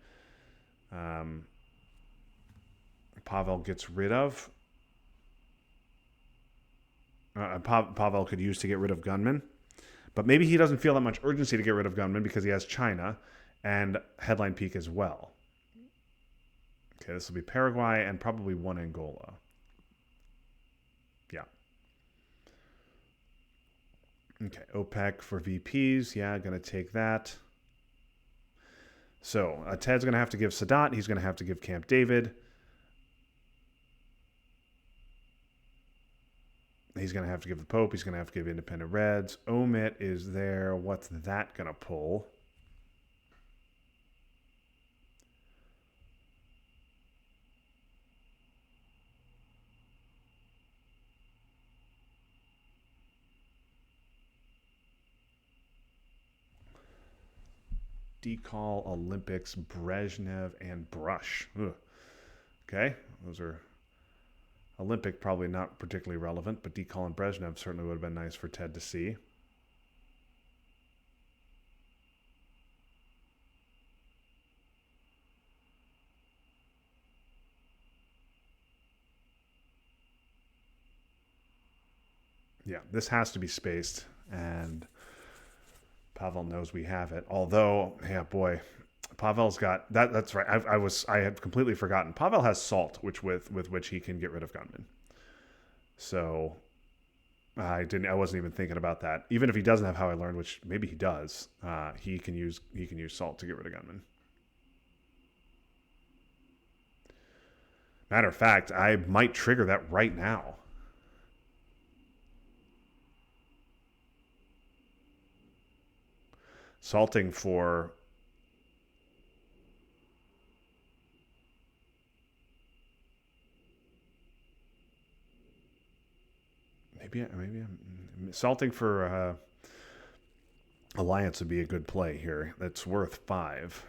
Speaker 1: Pawel gets rid of. Pawel could use to get rid of Gunman. But maybe he doesn't feel that much urgency to get rid of Gunman because he has China and headline peak as well. Okay, this will be Paraguay and probably 1 Angola. Yeah. Okay, OPEC for VPs. Yeah, going to take that. So Ted's going to have to give Sadat. He's going to have to give Camp David. He's going to have to give the Pope. He's going to have to give Independent Reds. Omit is there. What's that going to pull? Decall, Olympics, Brezhnev, and Brush. Ugh. Okay, those are Olympic, probably not particularly relevant, but Decall and Brezhnev certainly would have been nice for Ted to see. Yeah, this has to be spaced, and Pawel knows we have it. Although, yeah, boy, Pawel's got that. That's right. I had completely forgotten. Pawel has salt, with which he can get rid of gunmen. So I wasn't even thinking about that. Even if he doesn't have How I Learned, which maybe he does, he can use salt to get rid of gunmen. Matter of fact, I might trigger that right now. Salting for maybe I'm salting for Alliance would be a good play here. That's worth 5.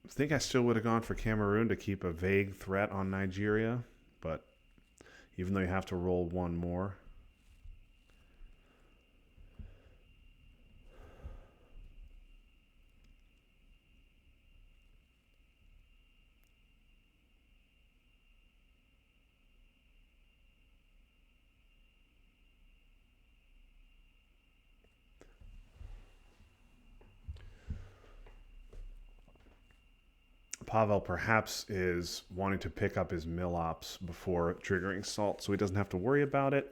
Speaker 1: I think I still would have gone for Cameroon to keep a vague threat on Nigeria, but even though you have to roll one more. Pawel perhaps is wanting to pick up his mill ops before triggering salt, so he doesn't have to worry about it.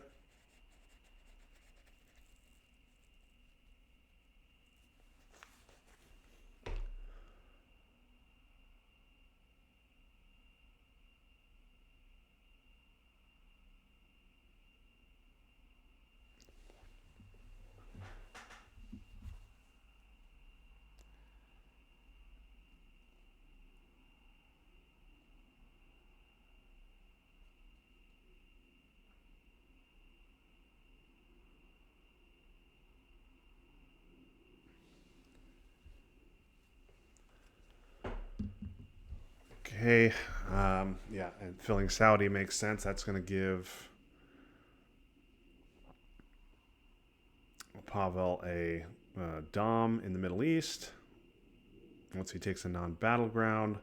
Speaker 1: Okay, yeah, and filling Saudi makes sense. That's going to give Pawel a Dom in the Middle East. Once he takes a non-battleground.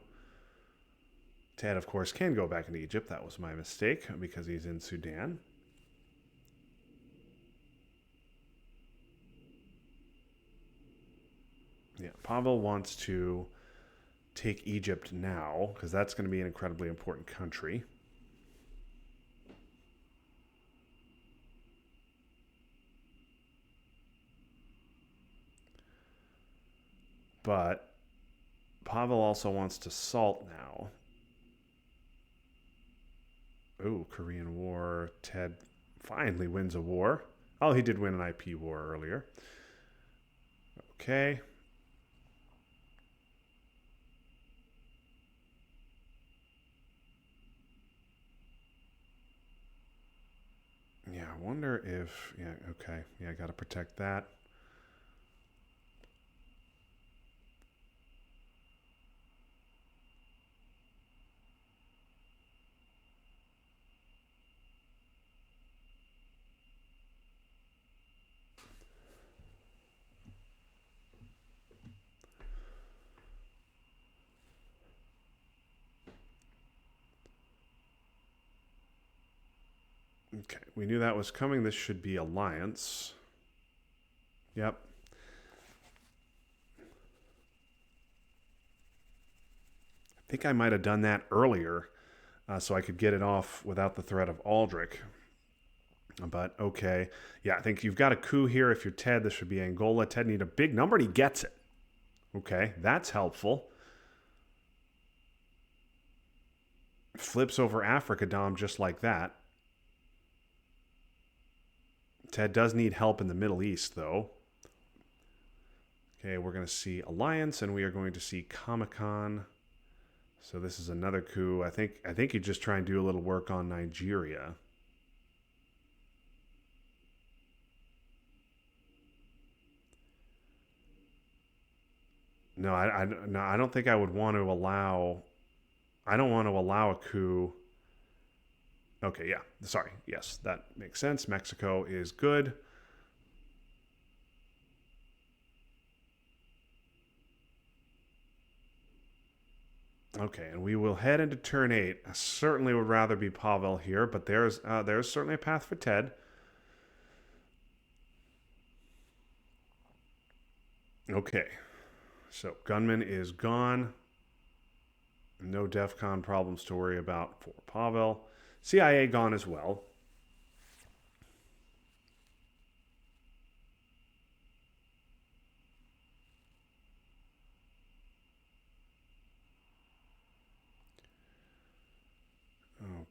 Speaker 1: Ted, of course, can go back into Egypt. That was my mistake because he's in Sudan. Yeah, Pawel wants to take Egypt now because that's going to be an incredibly important country. But Pawel also wants to salt now. Ooh, Korean War. Ted finally wins a war. Oh, he did win an IP war earlier. Okay. Yeah, I wonder if... Yeah, okay. Yeah, I got to protect that. Okay, we knew that was coming. This should be Alliance. Yep. I think I might have done that earlier so I could get it off without the threat of Aldrich. But okay. Yeah, I think you've got a coup here. If you're Ted, this should be Angola. Ted need a big number, and he gets it. Okay, that's helpful. Flips over Africa Dom just like that. Ted does need help in the Middle East, though. Okay, we're going to see Alliance, and we are going to see Comic-Con. So this is another coup. I think you just try and do a little work on Nigeria. No, I don't think I would want to allow. I don't want to allow a coup. Okay, yeah. Sorry. Yes, that makes sense. Mexico is good. Okay, and we will head into turn 8. I certainly would rather be Pawel here, but there's certainly a path for Ted. Okay, so Gunman is gone. No DEFCON problems to worry about for Pawel. CIA gone as well.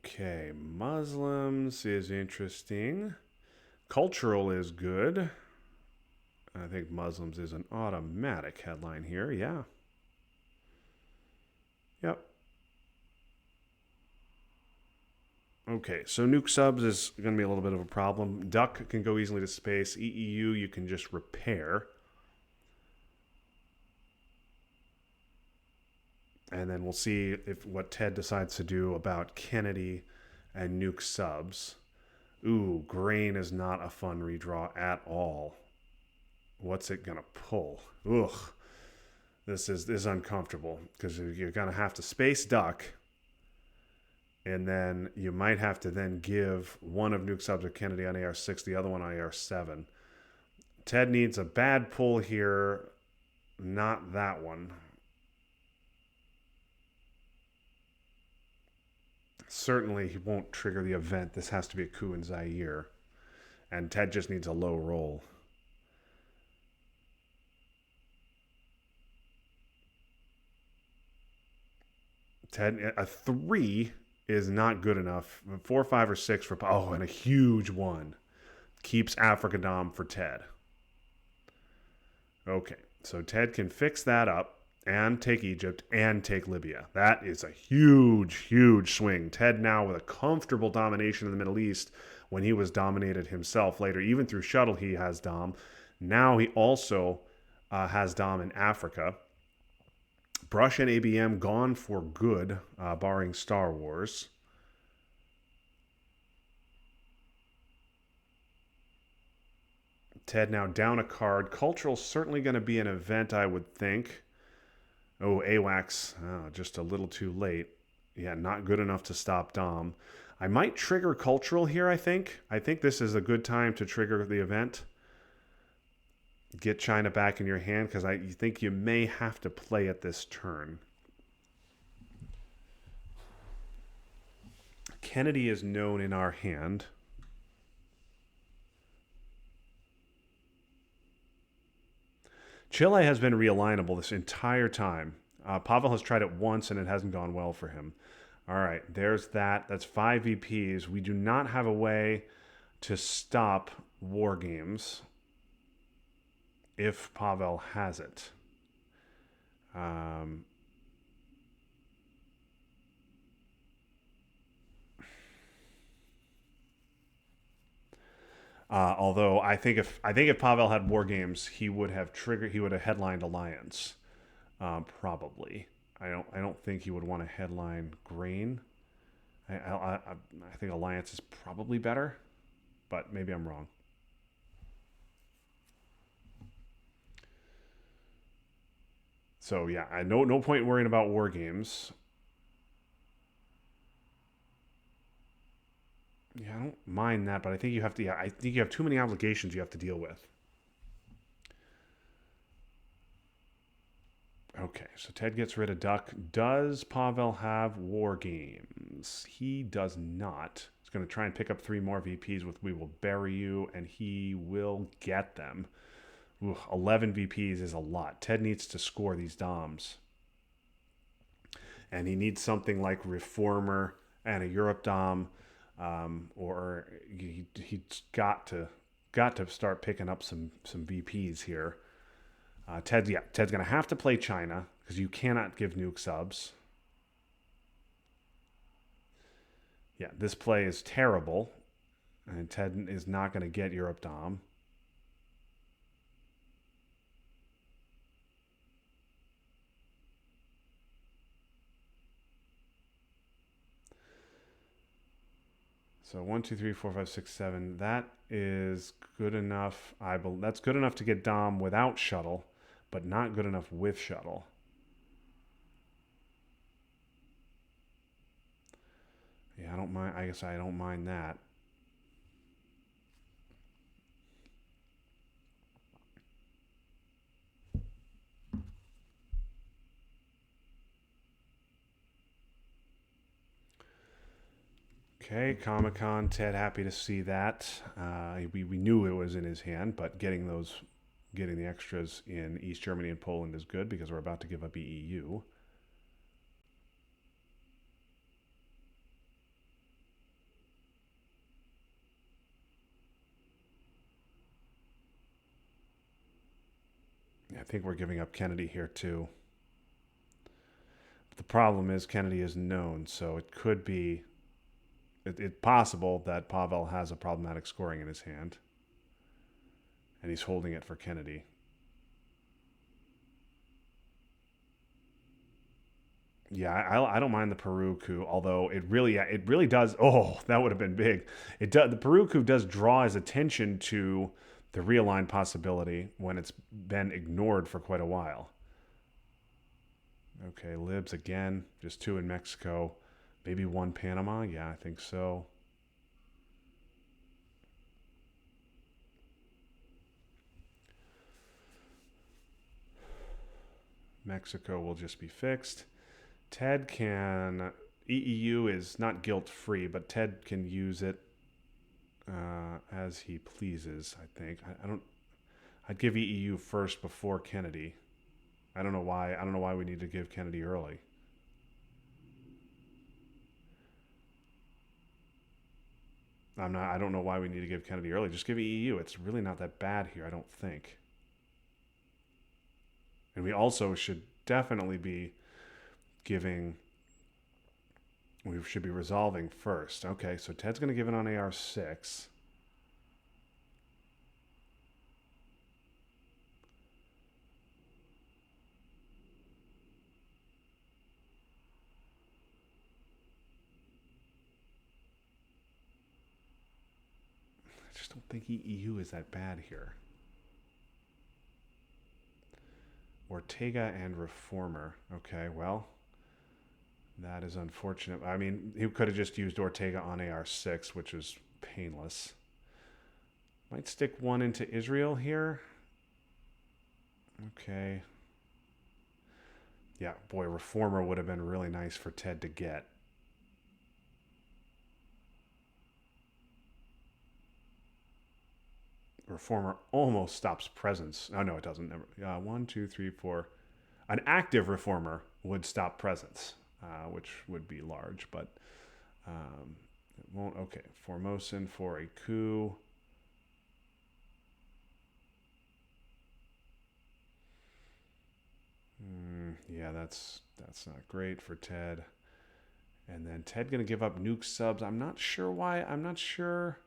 Speaker 1: Okay, Muslims is interesting. Cultural is good. I think Muslims is an automatic headline here. Yeah. Yep. Okay, so nuke subs is going to be a little bit of a problem. Duck can go easily to space. EEU you can just repair. And then we'll see if what Ted decides to do about Kennedy and nuke subs. Ooh, grain is not a fun redraw at all. What's it going to pull? Ugh. This is uncomfortable because you're going to have to space duck. And then you might have to then give one of nuke subs to Kennedy on AR6, the other one on AR7. Ted needs a bad pull here, not that one. Certainly, he won't trigger the event. This has to be a coup in Zaire. And Ted just needs a low roll. Ted, a 3 is not good enough. 4, 5, or 6 for... Oh, and a huge 1. Keeps Africa Dom for Ted. Okay, so Ted can fix that up and take Egypt and take Libya. That is a huge, huge swing. Ted now with a comfortable domination in the Middle East when he was dominated himself later. Even through shuttle he has Dom. Now he also has Dom in Africa. Brush and ABM gone for good, barring Star Wars. Ted now down a card. Cultural's certainly going to be an event, I would think. Oh, AWACS, just a little too late. Yeah, not good enough to stop Dom. I might trigger Cultural here, I think. I think this is a good time to trigger the event. Get China back in your hand, because I think you may have to play it this turn. Kennedy is known in our hand. Chile has been realignable this entire time. Pawel has tried it once and it hasn't gone well for him. All right, there's that. That's 5 VPs. We do not have a way to stop war games if Pawel has it. Although I think if Pawel had war games, he would have headlined Alliance, probably. I don't think he would want to headline Grain. I think Alliance is probably better, but maybe I'm wrong. So yeah, no point worrying about war games. Yeah, I don't mind that, but I think you have to. Yeah, I think you have too many obligations you have to deal with. Okay, so Ted gets rid of Duck. Does Pawel have war games? He does not. He's going to try and pick up 3 more VPs with We Will Bury You, and he will get them. Ooh, 11 VPs is a lot. Ted needs to score these DOMs. And he needs something like Reformer and a Europe DOM, or he's got to start picking up some VPs here. Ted's going to have to play China because you cannot give nuke subs. Yeah, this play is terrible, and Ted is not going to get Europe Dom. So 1, 2, 3, 4, 5, 6, 7. That is good enough. That's good enough to get Dom without shuttle, but not good enough with shuttle. Yeah, I don't mind. I guess I don't mind that. Okay, Comic-Con, Ted, happy to see that. We knew it was in his hand, but getting the extras in East Germany and Poland is good because we're about to give up EEU. I think we're giving up Kennedy here too. But the problem is Kennedy is known, so it could be it's possible that Pawel has a problematic scoring in his hand, and he's holding it for Kennedy. Yeah, I don't mind the Peru coup, although it really does. Oh, that would have been big. It does. The Peru coup does draw his attention to the realign possibility when it's been ignored for quite a while. Okay, libs again, just 2 in Mexico, maybe 1 Panama. Yeah, I think so. Mexico will just be fixed. Ted can. EEU is not guilt free, but Ted can use it as he pleases. I think. I don't. I'd give EEU first before Kennedy. I don't know why. I don't know why we need to give Kennedy early. I'm not. I don't know why we need to give Kennedy early. Just give EEU. It's really not that bad here. I don't think. And we also should definitely be giving. We should be resolving first. Okay, so Ted's going to give it on AR6. I just don't think EEU is that bad here. Ortega and Reformer. Okay, well, that is unfortunate. I mean, he could have just used Ortega on AR6, which is painless. Might stick 1 into Israel here. Okay. Yeah, boy, Reformer would have been really nice for Ted to get. Reformer almost stops presence. Oh, no, it doesn't. Never. 1, 2, 3, 4. An active Reformer would stop presence, which would be large, but it won't. Okay, Formosan for a coup. Yeah, that's not great for Ted. And then Ted gonna give up nuke subs. I'm not sure why. I'm not sure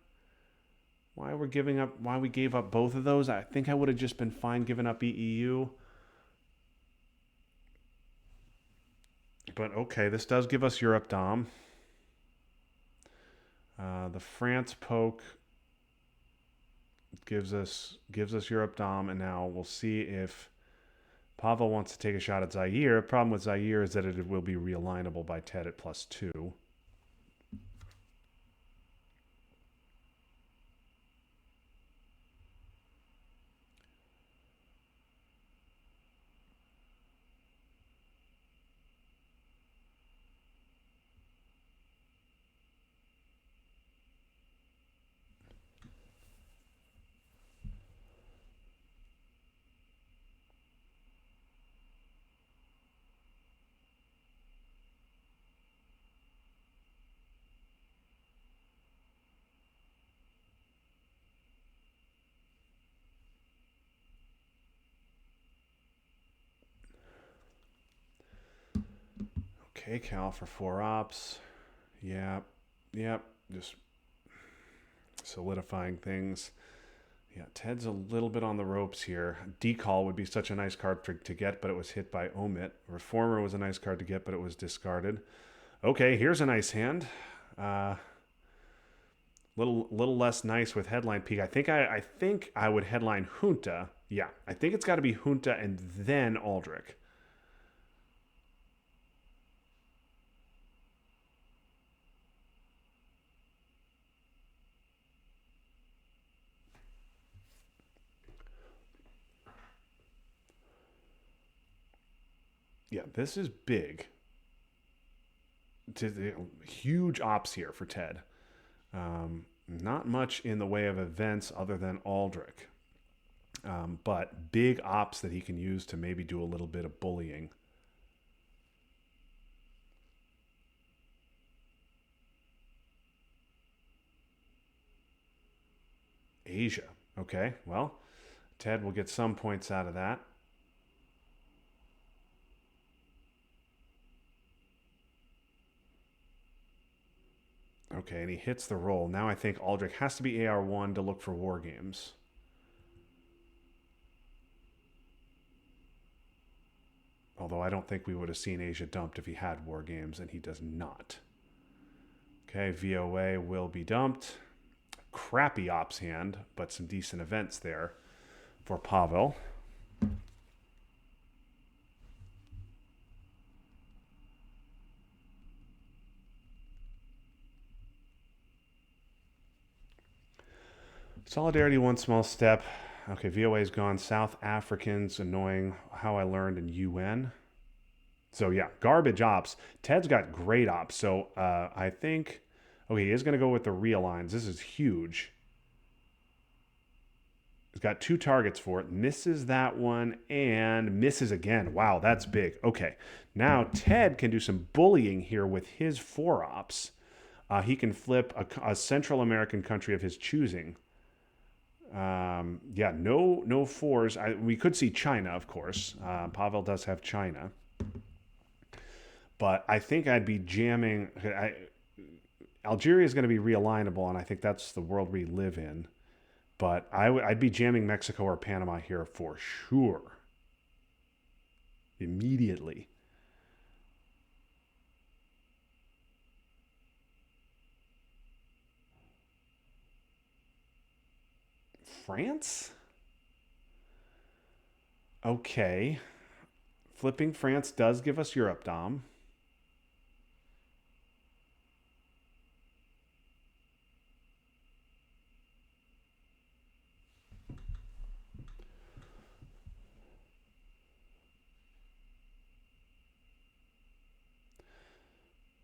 Speaker 1: why we're giving up. Why we gave up both of those. I think I would have just been fine giving up EEU. But okay, this does give us Europe Dom. The France poke gives us Europe Dom, and now we'll see if Pawel wants to take a shot at Zaire. The problem with Zaire is that it will be realignable by Ted at +2. Okay, Cal for 4 ops. Yep. Just solidifying things. Yeah, Ted's a little bit on the ropes here. Decall would be such a nice card to get, but it was hit by Omit. Reformer was a nice card to get, but it was discarded. Okay, here's a nice hand. Little less nice with headline peak. I think I would headline Junta. Yeah, I think it's got to be Junta and then Aldrich. Yeah, this is big. Huge ops here for Ted. Not much in the way of events other than Aldrich. But big ops that he can use to maybe do a little bit of bullying. Asia. Okay, well, Ted will get some points out of that. Okay, and he hits the roll. Now I think Aldrich has to be AR1 to look for war games. Although I don't think we would have seen Asia dumped if he had war games, and he does not. Okay, VOA will be dumped. Crappy ops hand, but some decent events there for Pawel. Solidarity, one small step. Okay, VOA's gone. South Africans, annoying. How I learned in UN. So yeah, garbage ops. Ted's got great ops. So I think, okay, he is going to go with the realigns. This is huge. He's got 2 targets for it. Misses that one and misses again. Wow, that's big. Okay, now Ted can do some bullying here with his 4 ops. He can flip a Central American country of his choosing. Yeah, no 4s. We could see China, of course. Pawel does have China. But I think I'd be jamming. Algeria is going to be realignable, and I think that's the world we live in. But I'd be jamming Mexico or Panama here for sure. Immediately. France? Okay. Flipping France does give us Europe Dom.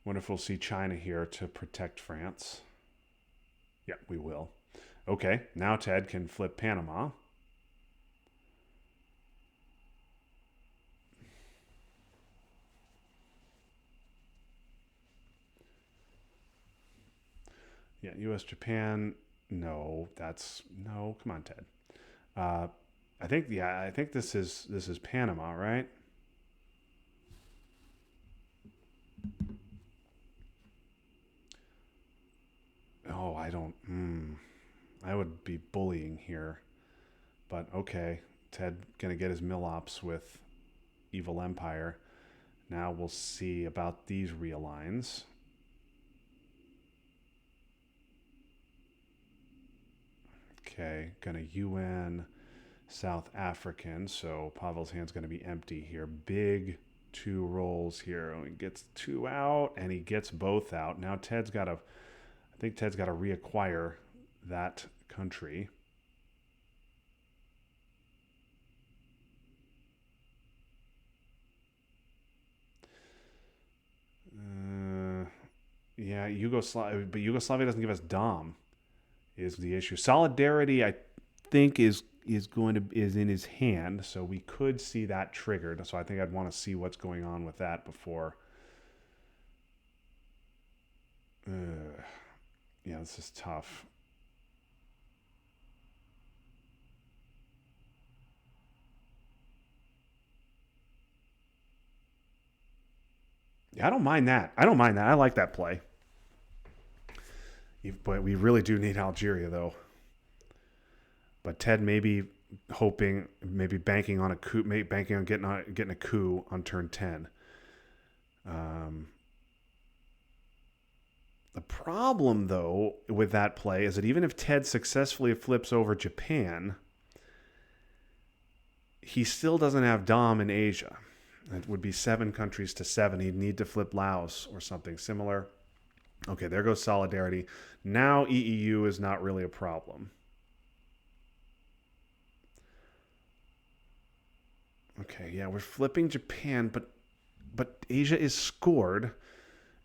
Speaker 1: Wonder if we'll see China here to protect France. Yeah, we will. Okay, now Ted can flip Panama. Yeah, U.S. Japan. No, no. Come on, Ted. I think this is Panama, right? Oh, I don't. I would be bullying here, but okay. Ted gonna get his mill ops with Evil Empire. Now we'll see about these realigns. Okay, gonna UN South African, so Pawel's hand's gonna be empty here. Big 2 rolls here. He gets 2 out, and he gets both out. Now Ted's got to, I think Ted's got to reacquire that country. Yeah, Yugoslavia, but Yugoslavia doesn't give us Dom. Is the issue? Solidarity, I think, is in his hand, so we could see that triggered. So I think I'd want to see what's going on with that before. Yeah, this is tough. Yeah, I don't mind that. I like that play. But we really do need Algeria, though. But Ted maybe hoping, maybe banking on a coup, banking on getting a coup on turn 10. The problem, though, with that play is that even if Ted successfully flips over Japan, he still doesn't have Dom in Asia. It would be 7 countries to 7. He'd need to flip Laos or something similar. Okay, there goes Solidarity. Now EEU is not really a problem. Okay, yeah, we're flipping Japan, but but Asia is scored,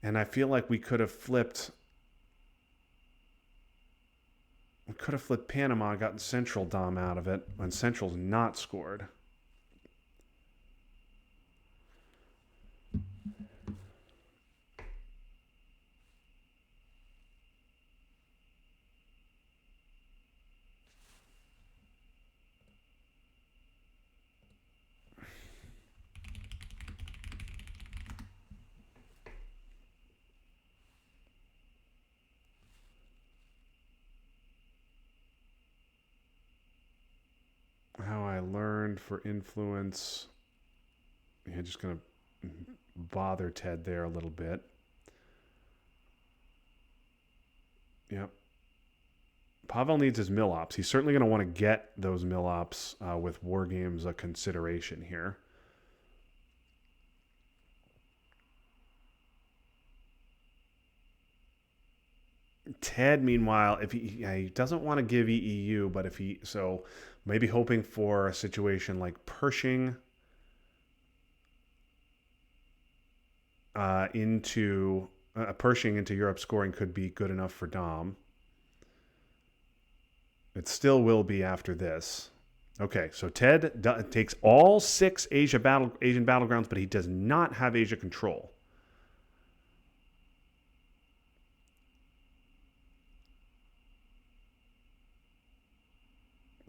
Speaker 1: and I feel like we could have flipped. We could have flipped Panama, gotten Central Dom out of it, when Central's not scored. How I learned for influence. Yeah, just going to bother Ted there a little bit. Yep. Pawel needs his mill ops. He's certainly going to want to get those mill ops with War Games a consideration here. Ted, meanwhile, if he doesn't want to give EEU, but if he so maybe hoping for a situation like Pershing into Pershing into Europe scoring could be good enough for Dom. It still will be after this. Okay, so Ted takes all 6 Asian battlegrounds, but he does not have Asia control.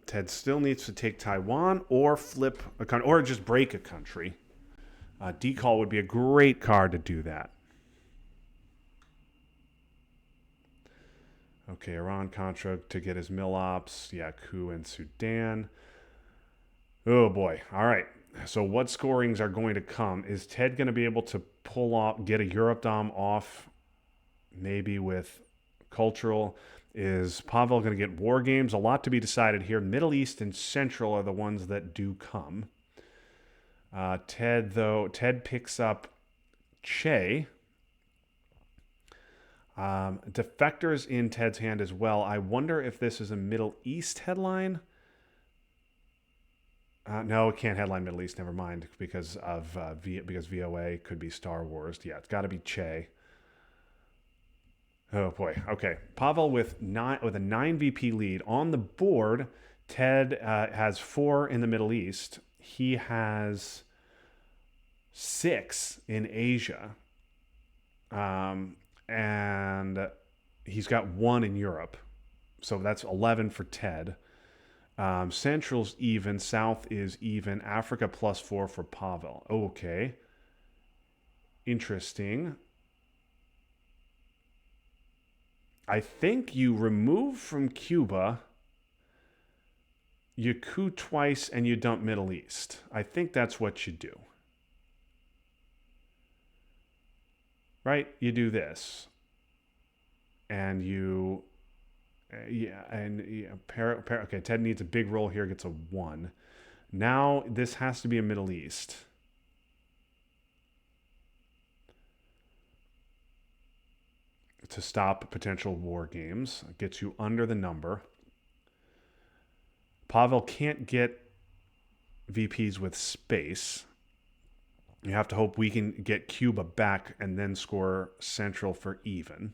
Speaker 1: Ted still needs to take Taiwan or flip a country, or just break a country. Decall would be a great card to do that. Okay, Iran-Contra to get his mill ops. Yeah, coup and Sudan. Oh boy. All right. So what scorings are going to come? Is Ted going to be able to pull off, get a Europe Dom off, maybe with cultural? Is Pawel going to get War Games? A lot to be decided here. Middle East and Central are the ones that do come. Ted picks up Che. Defectors in Ted's hand as well. I wonder if this is a Middle East headline. No, it can't headline Middle East. Never mind, because of because VOA could be Star Wars. Yeah, it's got to be Che. Oh boy. Okay, Pawel with a 9 VP lead on the board. Ted has 4 in the Middle East. He has 6 in Asia, and he's got 1 in Europe. So that's 11 for Ted. Central's even. South is even. Africa +4 for Pawel. Okay. Interesting. I think you remove from Cuba, you coup twice, and you dump Middle East. I think that's what you do. Right? You do this. And you... okay, Ted needs a big roll here, gets a 1. Now this has to be a Middle East. To stop potential war games. It gets you under the number. Pawel can't get VPs with space. You have to hope we can get Cuba back and then score Central for even.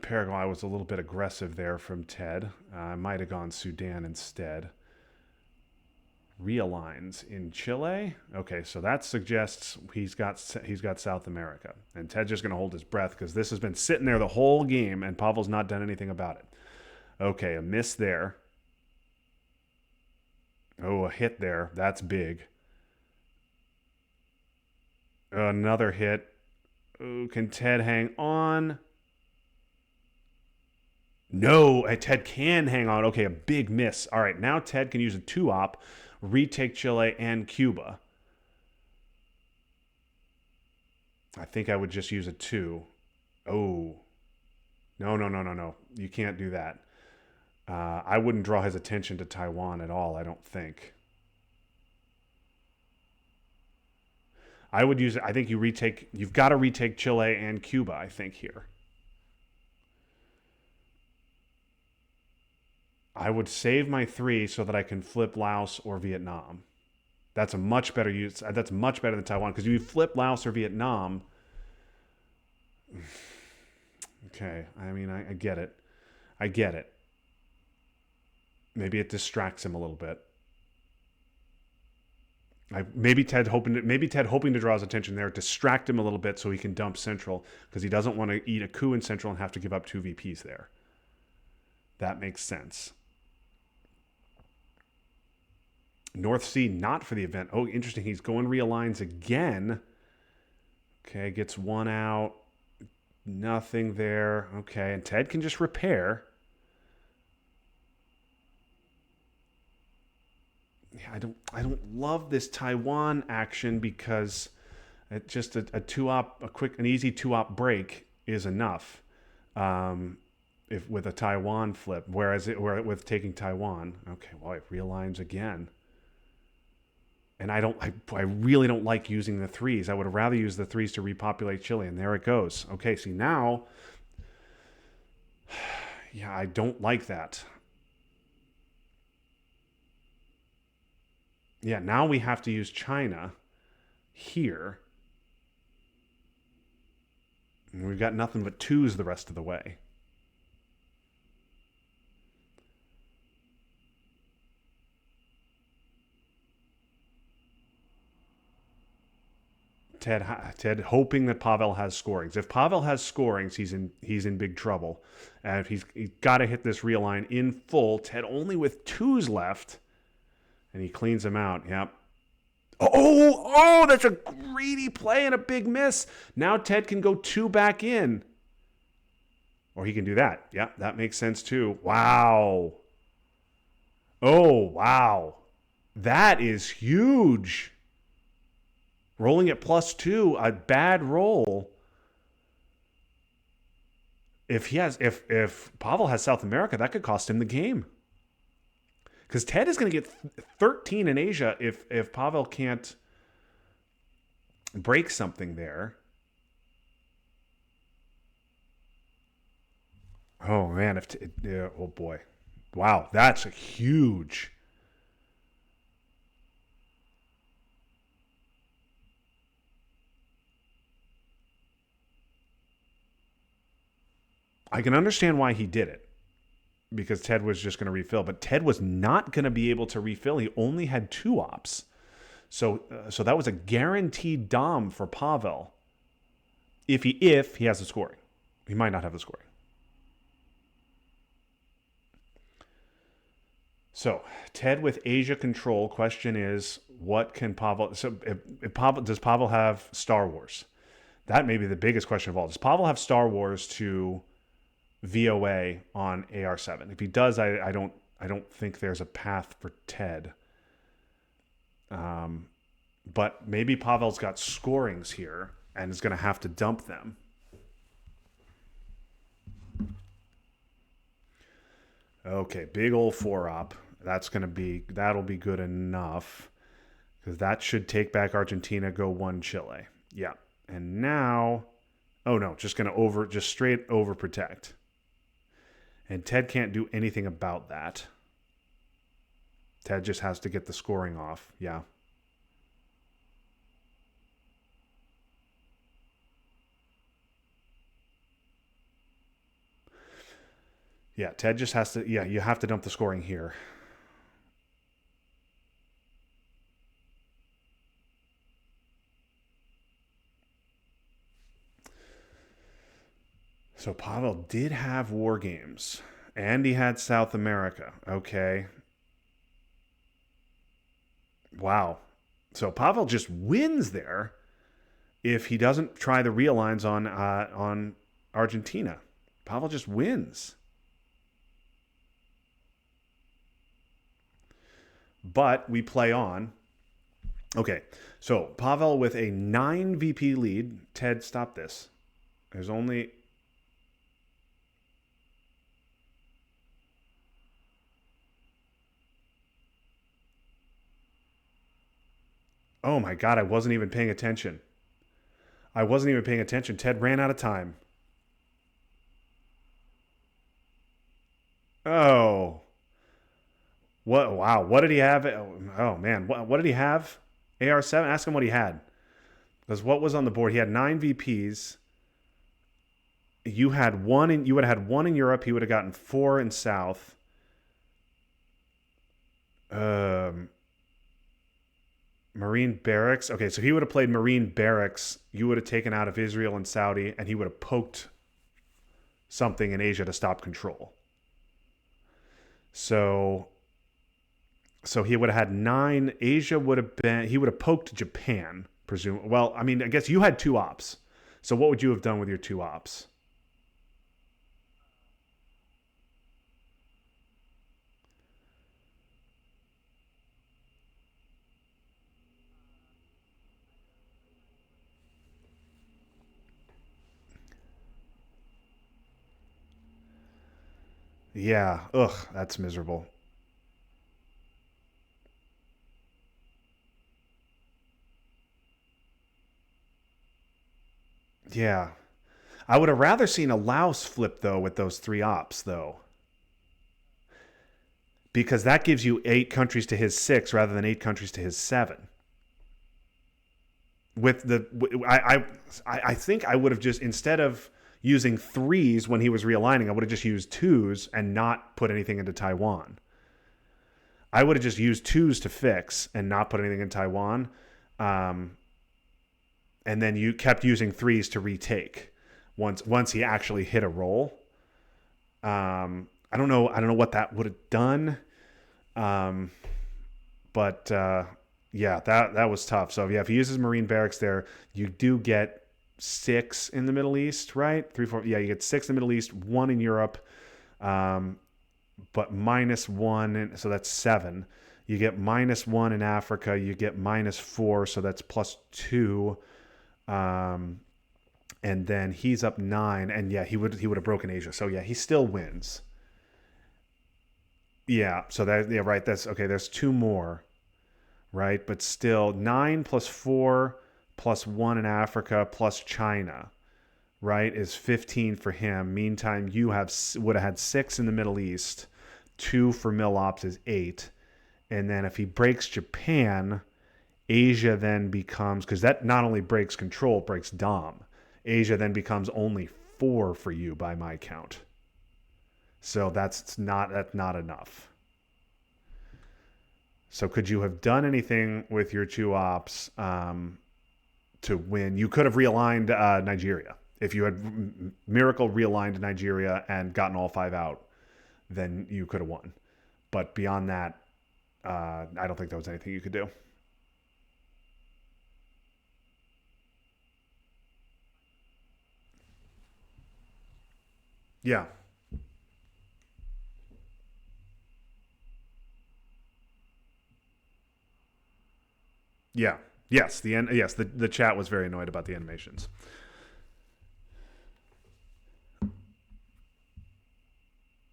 Speaker 1: Paraguay was a little bit aggressive there from Ted. I might have gone Sudan instead. Realigns in Chile. Okay, so that suggests he's got South America, and Ted's just going to hold his breath because this has been sitting there the whole game, and Pawel's not done anything about it. Okay, a miss there. Oh, a hit there. That's big. Another hit. Oh, can Ted hang on? No, Ted can hang on. Okay, a big miss. All right, now Ted can use a 2-op, retake Chile and Cuba. I think I would just use a 2. Oh. No. You can't do that. I wouldn't draw his attention to Taiwan at all, I don't think. I would use it. I think you've got to retake Chile and Cuba, I think, here. I would save my 3 so that I can flip Laos or Vietnam. That's a much better use. That's much better than Taiwan, because you flip Laos or Vietnam. Okay, I mean, I get it. I get it. Maybe it distracts him a little bit. Maybe Ted hoping to draw his attention there, distract him a little bit so he can dump Central, because he doesn't want to eat a coup in Central and have to give up 2 VPs there. That makes sense. North Sea not for the event. Oh, interesting. He's going realigns again. Okay, gets 1 out. Nothing there. Okay, and Ted can just repair. Yeah, I don't love this Taiwan action, because it just a 2-op, an easy 2-op break is enough. If with a Taiwan flip, whereas with taking Taiwan. Okay, well, it realigns again. And I really don't like using the 3s. I would have rather used the 3s to repopulate Chile, and there it goes. Okay, see now, yeah, I don't like that. Yeah, now we have to use China here. And we've got nothing but 2s the rest of the way. Ted hoping that Pawel has scorings. If Pawel has scorings, he's in big trouble. And if he's got to hit this realign in full. Ted only with 2s left, and he cleans them out. Yep. Oh, that's a greedy play and a big miss. Now Ted can go 2 back in. Or he can do that. Yeah, that makes sense too. Wow. Oh, wow. That is huge. Rolling at +2, a bad roll. If Pawel has South America, that could cost him the game. Because Ted is going to get 13 in Asia if Pawel can't break something there. Oh man, oh boy, wow, that's a huge. I can understand why he did it, because Ted was just going to refill, but Ted was not going to be able to refill. He only had 2 ops, so that was a guaranteed dom for Pawel. If he has the scoring, he might not have the scoring. So Ted with Asia control. Question is, what can Pawel? So does Pawel have Star Wars? That may be the biggest question of all. Does Pawel have Star Wars to VOA on AR7? If he does, I don't think there's a path for Ted. But maybe Pawel's got scorings here and is going to have to dump them. Okay, big old 4-op. That'll be good enough, because that should take back Argentina, go 1 Chile. Yeah. And now, oh no, just straight over protect. And Ted can't do anything about that. Ted just has to get the scoring off. Yeah. Yeah, Ted just has to, you have to dump the scoring here. So Pawel did have war games, and he had South America. Okay. Wow. So Pawel just wins there if he doesn't try the realigns on Argentina. Pawel just wins. But we play on. Okay, so Pawel with a 9 VP lead. Ted, stop this. There's only... Oh my God, I wasn't even paying attention. Ted ran out of time. Oh. What? Wow. What did he have? Oh man. What did he have? AR-7. Ask him what he had. Because what was on the board? He had 9 VPs. You had one in. You would have had one in Europe. He would have gotten four in South. Um, Marine barracks. Okay, so he would have played Marine barracks. You would have taken out of Israel and Saudi, and he would have poked something in Asia to stop control. So so he would have had nine. Asia would have been. He would have poked Japan. Presume. Well, I mean, I guess you had two ops. So what would you have done with your two ops? Yeah. Ugh, that's miserable. Yeah. I would have rather seen a Laos flip though with those three ops though, because that gives you 8 countries to his six rather than 8 countries to his seven. With the I think I would have just, instead of using threes when he was realigning, I would have just used twos and not put anything into Taiwan. I would have just used twos to fix and not put anything in Taiwan. Um, and then you kept using threes to retake once he actually hit a roll. I don't know. I don't know what that would have done. Um, but yeah, that was tough. So yeah, if he uses Marine barracks there, you do get six in the Middle East, right? Three, four. Yeah, you get six in the Middle East, one in Europe, um, but minus one, so that's seven. You get minus one in Africa. You get minus four, so that's plus two. Um, and then he's up nine, and yeah, he would have broken Asia. So yeah, he still wins. Yeah, so that, yeah, right. That's okay. There's two more, right? But still, nine plus four plus one in Africa plus China, right, is 15 for him. Meantime, you would have had six in the Middle East. Two for Milops is eight, and then if he breaks Japan, Asia then becomes, because that not only breaks control, it breaks Dom. Asia then becomes only four for you by my count. So that's not enough. So could you have done anything with your two ops to win? You could have realigned Nigeria. If you had miracle realigned Nigeria and gotten all five out, then you could have won. But beyond that, I don't think there was anything you could do. Yeah, yeah, yes. Yes, the chat was very annoyed about the animations.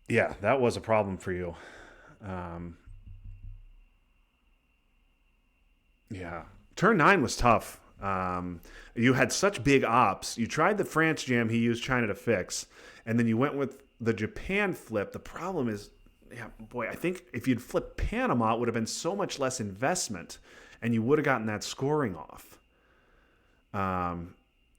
Speaker 1: Yeah, that was a problem for you. Um, yeah, turn nine was tough. You had such big ops. You tried the France jam he used China to fix, and then you went with the Japan flip. The problem is, yeah, boy, I think if you'd flipped Panama, it would have been so much less investment, and you would have gotten that scoring off. Um,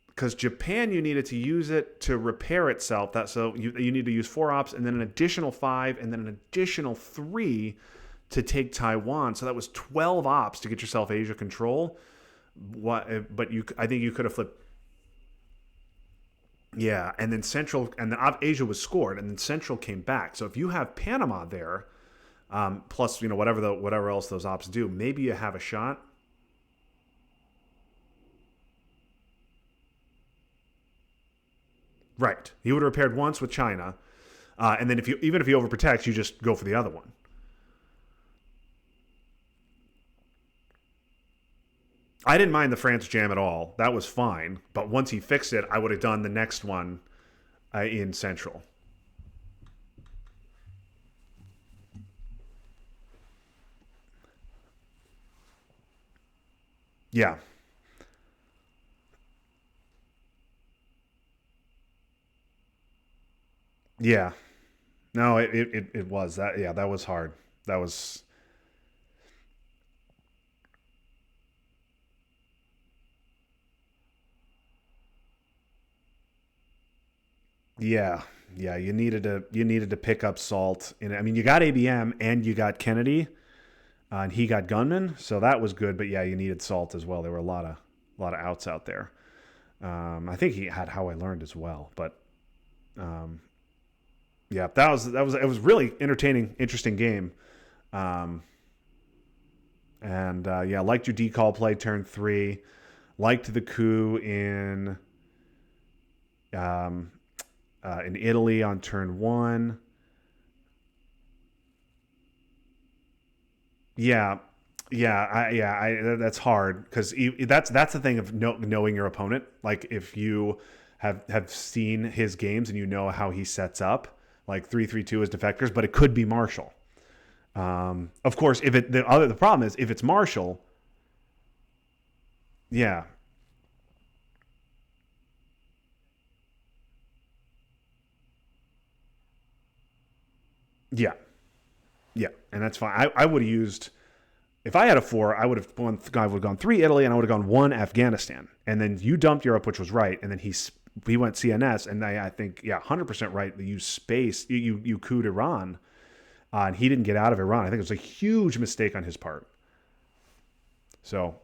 Speaker 1: because Japan, you needed to use it to repair itself. That so you need to use four ops and then an additional five and then an additional three to take Taiwan. So that was 12 ops to get yourself Asia control. What? But I think you could have flipped. Yeah, and then Central and then Asia was scored, and then Central came back. So if you have Panama there, plus whatever else those ops do, maybe you have a shot. Right. He would have repaired once with China, and then if you overprotect, you just go for the other one. I didn't mind the France jam at all. That was fine. But once he fixed it, I would have done the next one in Central. Yeah. Yeah. No, it was that. Yeah, that was hard. that was yeah, yeah. You needed to pick up Salt. And I mean, you got ABM and you got Kennedy, and he got Gunman, so that was good. But yeah, you needed Salt as well. There were a lot of outs out there. I think he had How I Learned as well, but um, yeah, that was it was really entertaining, interesting game. Um, and yeah, liked your decall play turn three. Liked the coup um, in Italy on turn one. Yeah, that's hard because that's the thing of knowing your opponent. Like if you have seen his games and you know how he sets up, like 3-3-2 is defectors, but it could be Marshall. Of course, if the problem is if it's Marshall, yeah, yeah, yeah, and that's fine. I would have used if I had a four, I would have gone three Italy and I would have gone one Afghanistan, and then you dumped Europe, which was right, and then he went CNS, and I think 100% right. You space you couped Iran, and he didn't get out of Iran. I think it was a huge mistake on his part. So